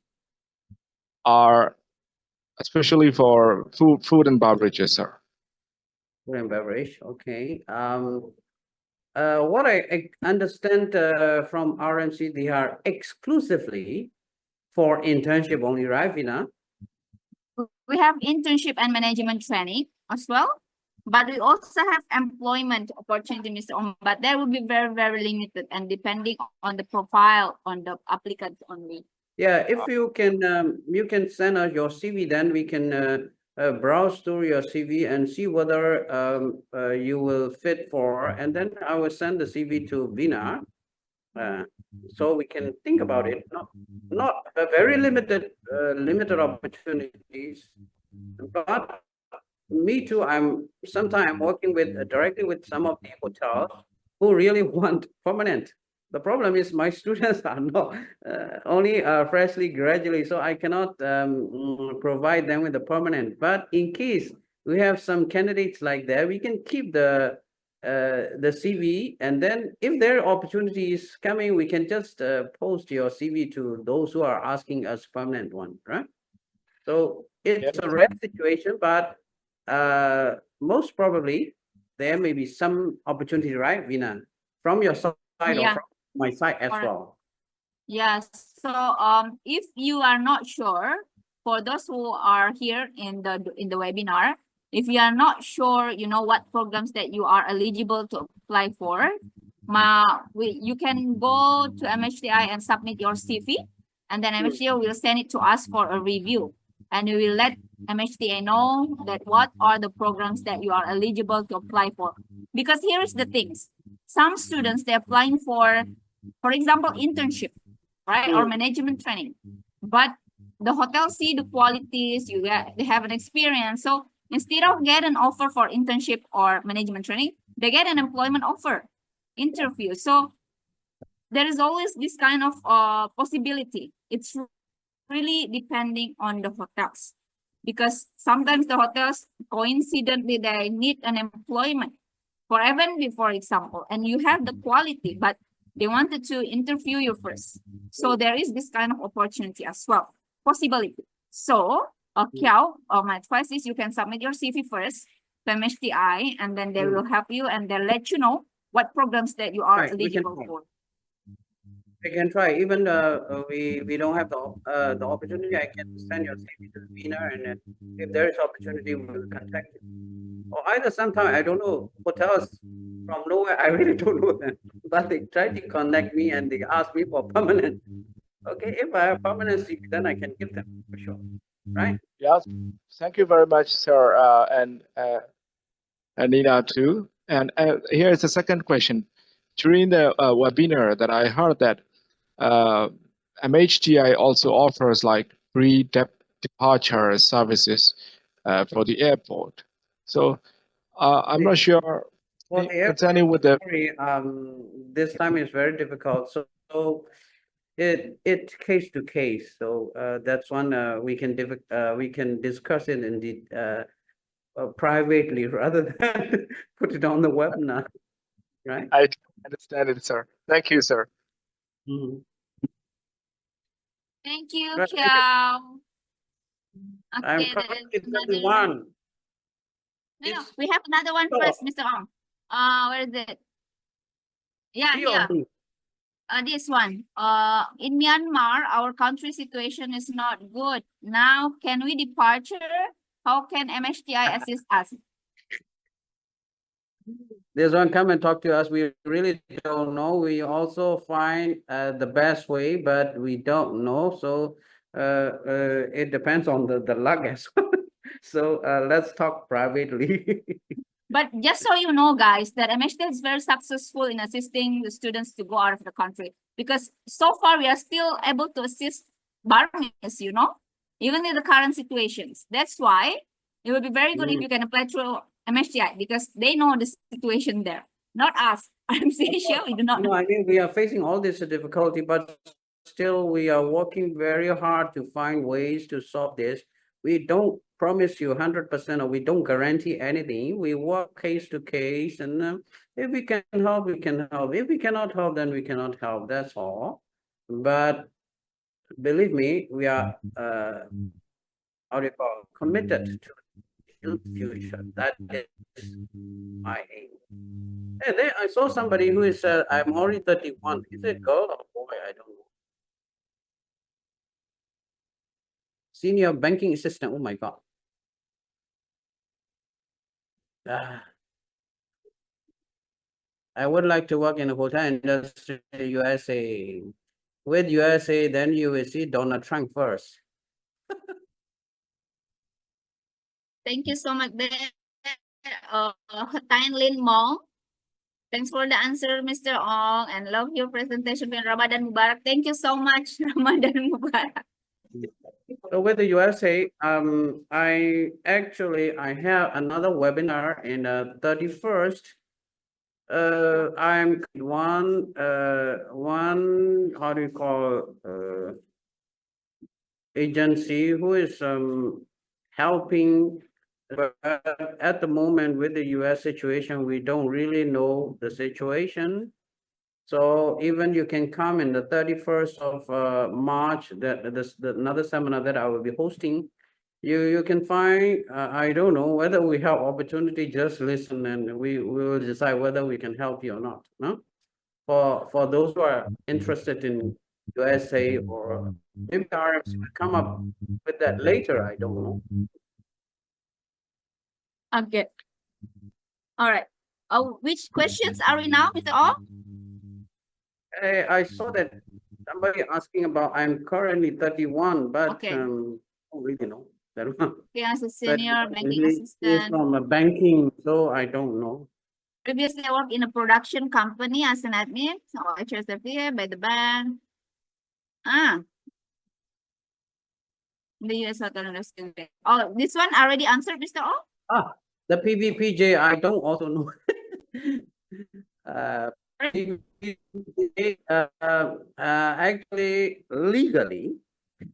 Are especially for food and beverages, sir. Food and beverage, okay. What I understand from RMC, they are exclusively for internship only, right, Vina? We have internship and management training as well, but we also have employment opportunity, Mr. Ong, but that will be very, very limited and depending on the profile on the applicants only. Yeah, if you can send us your CV, then we can browse through your CV and see whether you will fit for, and then I will send the CV to Vina. So we can think about it. Not a very limited opportunities, but me too. I'm sometimes working with directly with some of the hotels who really want permanent. The problem is my students are not only freshly graduated, so I cannot provide them with the permanent. But in case we have some candidates like that, we can keep the CV, and then if there are opportunities coming, we can just post your CV to those who are asking us permanent one, right? So it's a rare situation, but most probably there may be some opportunity, right, Vina, from your side or Yeah. from my side as Alright. well. Yes. So if you are not sure, for those who are here in the webinar, if you are not sure, you know what programs that you are eligible to apply for, you can go to MHTi and submit your CV, and then MHTi will send it to us for a review, and we will let MHTi know that what are the programs that you are eligible to apply for. Because here is the things: some students, they're applying for example, internship, right? Or management training. But the hotel see the qualities, they have an experience. So instead of get an offer for internship or management training, they get an employment offer, interview. So there is always this kind of possibility. It's really depending on the hotels, because sometimes the hotels coincidentally they need an employment for F&B, for example, and you have the quality, but they wanted to interview you first. So there is this kind of opportunity as well, possibility. So, Kiao, my advice is you can submit your CV first to MHTi, and then they will help you and they'll let you know what programs that you are Right, we can eligible for. I can try. Even we don't have the opportunity, I can send your CV to Vina, and if there is opportunity, we will contact you. Or either sometime, I don't know, hotels from nowhere, I really don't know them, but they try to connect me and they ask me for permanent. Okay, if I have permanent CV, then I can give them for sure, right? Yes, thank you very much, sir, and Nina too. And here is the second question. During the webinar that I heard that MHTi also offers like free departure services for the airport. So I'm not sure Well, the concerning airport with the story, this time is very difficult. So it case to case. So that's one we can discuss it in the privately rather than put it on the webinar, right? I understand it, sir. Thank you, sir. Mhm. Thank you, Right. Kiao. I'm Okay, coming there's with another. 31. No, It's we have another one oh, first, Mr. Ong. Where is it? Yeah, three here. of me. This one. In Myanmar, our country situation is not good. Now, can we departure? How can MHTi assist us? There's one come and talk to us. We really don't know. We also find the best way, but we don't know. So it depends on the luck as well. So let's talk privately. But just so you know, guys, that MHTi is very successful in assisting the students to go out of the country, because so far we are still able to assist Burmese, you know, even in the current situations. That's why it would be very good if you can apply through MHTi, because they know the situation there, not us. RMC Asia, we do not know. I mean, we are facing all this difficulty, but still we are working very hard to find ways to solve this. We don't promise you 100% or we don't guarantee anything. We work case to case, and if we can help, we can help. If we cannot help, then we cannot help. That's all. But believe me, we are how do you call it, committed to the future. That is my aim. And then I saw somebody who is I'm already 31. Is it girl or boy? I don't know. Senior banking assistant. Oh my God. Ah, I would like to work in the hotel industry, USA. with USA, then you will see Donald Trump first. Thank you so much there, Tain Lin Mong. Thanks for the answer, Mr. Ong, and love your presentation. Ramadan Mubarak. Thank you so much, Ramadan Mubarak. So with the USA, I have another webinar in 31st. I'm one how do you call agency who is helping, but at the moment with the US situation, we don't really know the situation. So even you can come in the 31st of March, another seminar that I will be hosting. You can find, I don't know whether we have opportunity, just listen and we will decide whether we can help you or not, no? For those who are interested in USA or maybe RMC will come up with that later, I don't know. Okay. All right. Which questions are we now, Mr. Ong? I saw that somebody asking about, I'm currently 31, but Okay. I don't really know that one. Okay, as a But senior banking he is assistant. from a banking, so I don't know. Previously, I worked in a production company as an admin, so HSFA by the bank. The US Hotel Industry. Oh, this one already answered, Mr. O? The PVPJ, I don't also know. PVPJ, actually,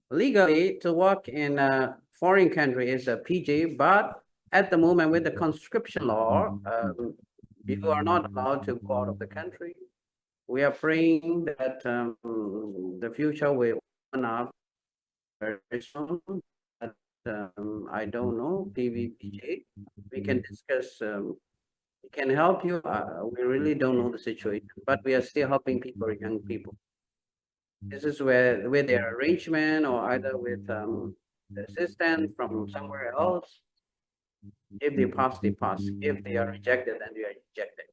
legally to work in a foreign country is a PJ, but at the moment with the conscription law, you are not allowed to go out of the country. We are praying that the future will open up very soon. But, I don't know, PVPJ. We can discuss, we can help you. We really don't know the situation, but we are still helping people, young people. This is where with their arrangement or either with the assistance from somewhere else. If they pass, they pass. If they are rejected, then they are rejected.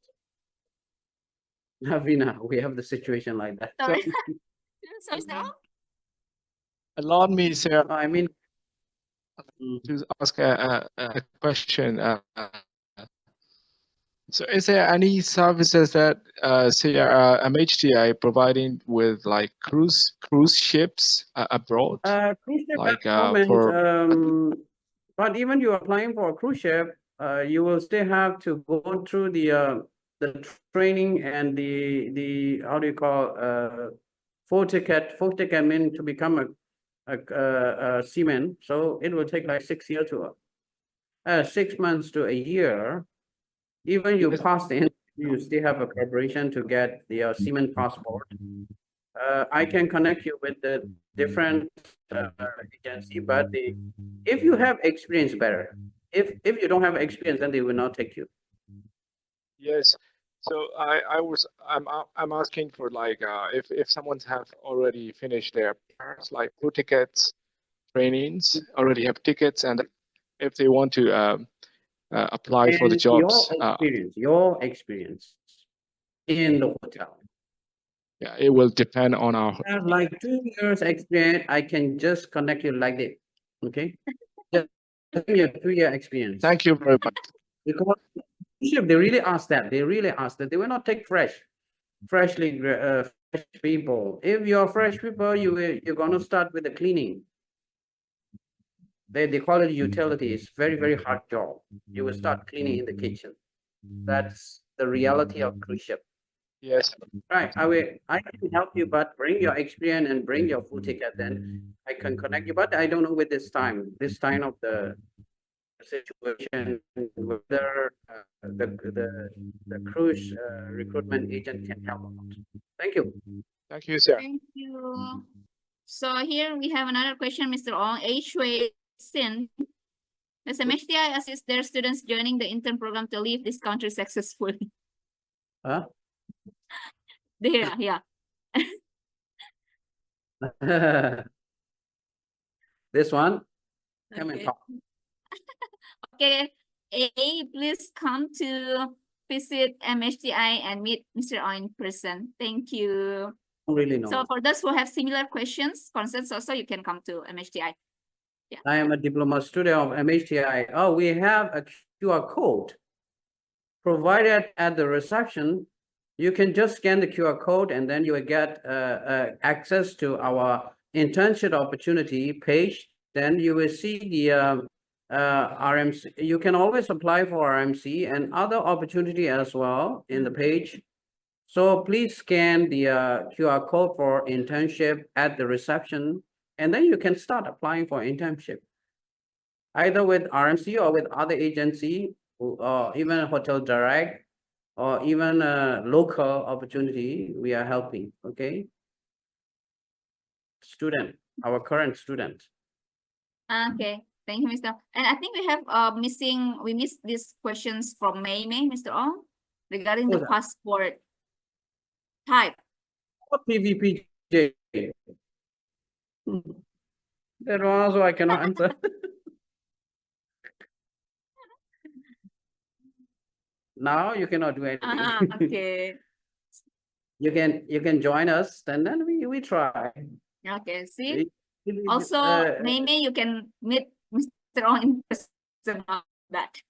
Navina, we have the situation like that. Sorry. So, Mr. O? Allow me, sir, I mean, to ask a question. So is there any services that say MHTi providing with like cruise ships abroad? cruise ship Like at the moment, for but even you are applying for a cruise ship, you will still have to go through the training and the how do you call full ticket mean to become a seaman. So it will take like 6 years to 6 months to a year. Even you pass the interview, you still have a preparation to get the seaman passport. I can connect you with the different agency, but if you have experience, better. If you don't have experience, then they will not take you. yes. So I'm asking for like if someone's have already finished their parts, like full tickets, trainings, already have tickets, and if they want to apply for the And jobs, your experience in the hotel. yeah, it will depend on our. Have like 2 years experience, I can just connect you like this. Okay, just give me a 2-year experience. Thank you very much. Because they really ask that. They really ask that. They will not take freshly fresh people. If you're fresh people, you're gonna start with the cleaning. They call it utility. It's very hard job. You will start cleaning in the kitchen. That's the reality of cruise ship. Yes. Right. I can help you, but bring your experience and bring your full ticket. Then I can connect you. But I don't know with this time of the situation whether the cruise recruitment agent can help or not. Thank you. Thank you, sir. Thank you. So here we have another question, Mr. Ong. Shui Sin. Does MHTi assist their students joining the intern program to leave this country successfully? Huh? There, yeah. This one. Come and Okay. talk. Okay. Please come to visit MHTi and meet Mr. Ong in person. Thank you. don't really know. So for those who have similar questions, concerns also, you can come to MHTI. I am a diploma student of MHTi. Oh, we have a QR code provided at the reception. You can just scan the QR code and then you will get access to our internship opportunity page. Then you will see the RMC. You can always apply for RMC and other opportunity as well in the page. So please scan the QR code for internship at the reception, and then you can start applying for internship, either with RMC or with other agency, or even Hotel Direct, or even a local opportunity we are helping, okay? Student, our current student. Okay, thank you, Mr. And I think we have we missed these questions from May, Mr. Ong, regarding the Who's that? passport type. What PVPJ? That one also I cannot answer. Now you cannot do anything. Okay. You can join us, and then we try. Okay, see? It- Also, May, you can meet Mr. Ong in person about that.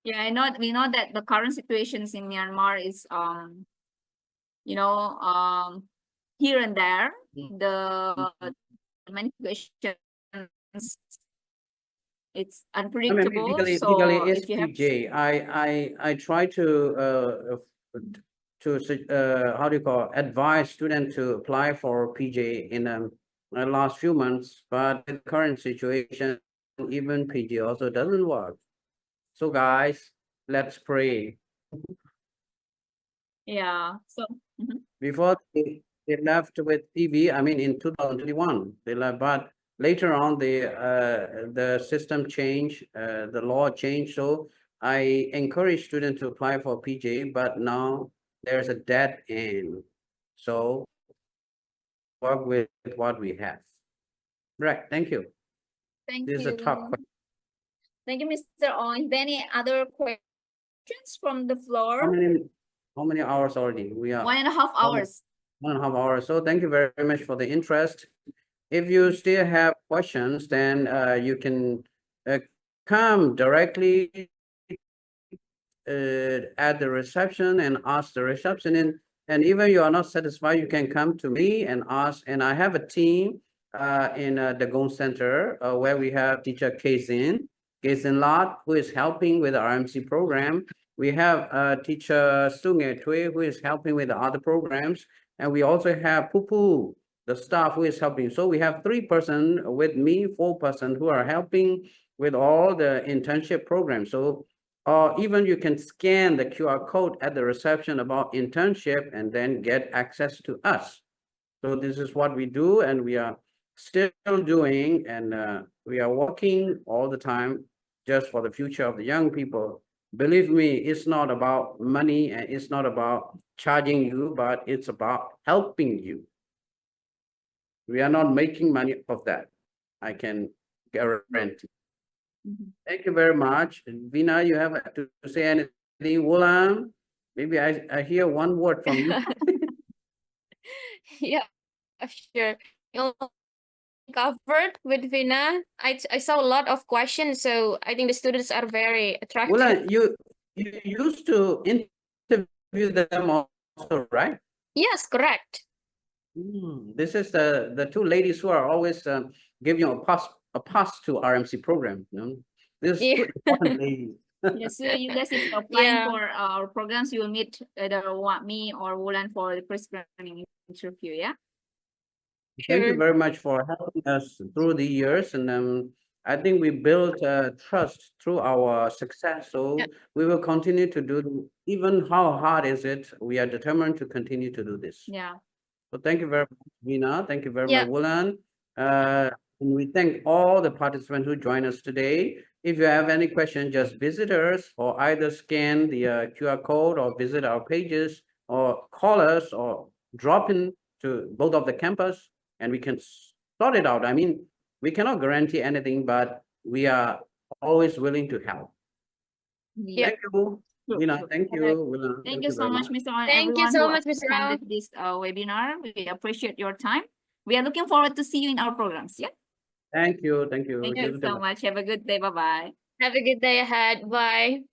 Yeah, we know that the current situations in Myanmar is you know, here and there, the many questions, it's I mean, unpredictable. legally So it's if you have, PJ. I try to how do you call, advise students to apply for PJ in the last few months, but in the current situation, even PJ also doesn't work. So guys, let's pray. yeah. So Before they left with PV, I mean in 2021, they left, but later on the system changed, the law changed. So I encourage students to apply for PJ, but now there's a dead end. So work with what we have. Right, thank you. thank This is a tough you. question. Thank you, Mr. Ong. Is there any other questions from the floor? How many hours already? We are 1.5 hours. 1.5 hours. So thank you very much for the interest. If you still have questions, then you can come directly at the reception and ask the receptionist. And even you are not satisfied, you can come to me and ask. And I have a team in the Gong Center where we have teacher Kazin Lot, who is helping with the RMC program. We have teacher Sunge Tui, who is helping with the other programs. And we also have Pupu, the staff who is helping. So we have 3 person with me, 4 person who are helping with all the internship programs. So even you can scan the QR code at the reception about internship and then get access to us. So this is what we do, and we are still doing, and we are working all the time just for the future of the young people. Believe me, it's not about money and it's not about charging you, but it's about helping you. We are not making money of that. I can guarantee. Thank you very much. Vina, you have to say anything? Wulan, maybe I hear one word from you. Yeah, sure. You covered with Vina. I saw a lot of questions, so I think the students are very attractive. Wulan, you used to interview them also, right? Yes, correct. This is the 2 ladies who are always giving you a pass to RMC program. You know? This is 2 important ladies. Yes, so you guys, if you're applying Yeah. for our programs, you will meet either me or Wulan for the pre-screening interview, yeah? Thank you Sure. very much for helping us through the years, and I think we built trust through our success. So Yeah. we will continue to do, even how hard is it, we are determined to continue to do this. Yeah. So thank you very much, Veena. Thank you very Yeah. much, Wulan. And we thank all the participants who joined us today. If you have any questions, just visit us or either scan the QR code or visit our pages or call us or drop in to both of the campus and we can sort it out. I mean, we cannot guarantee anything, but we are always willing to help. Yeah. Thank you. True, Lina, true. thank Alright. you. Lina, Thank you so very much, Mr. Ron. Thank you Everyone so who much, Mr. Ron. attended this webinar. We appreciate your time. We are looking forward to see you in our programs. Yeah. Thank you. Thank you. Thank See you so later. much. Have a good day. Bye-bye. Have a good day ahead. Bye.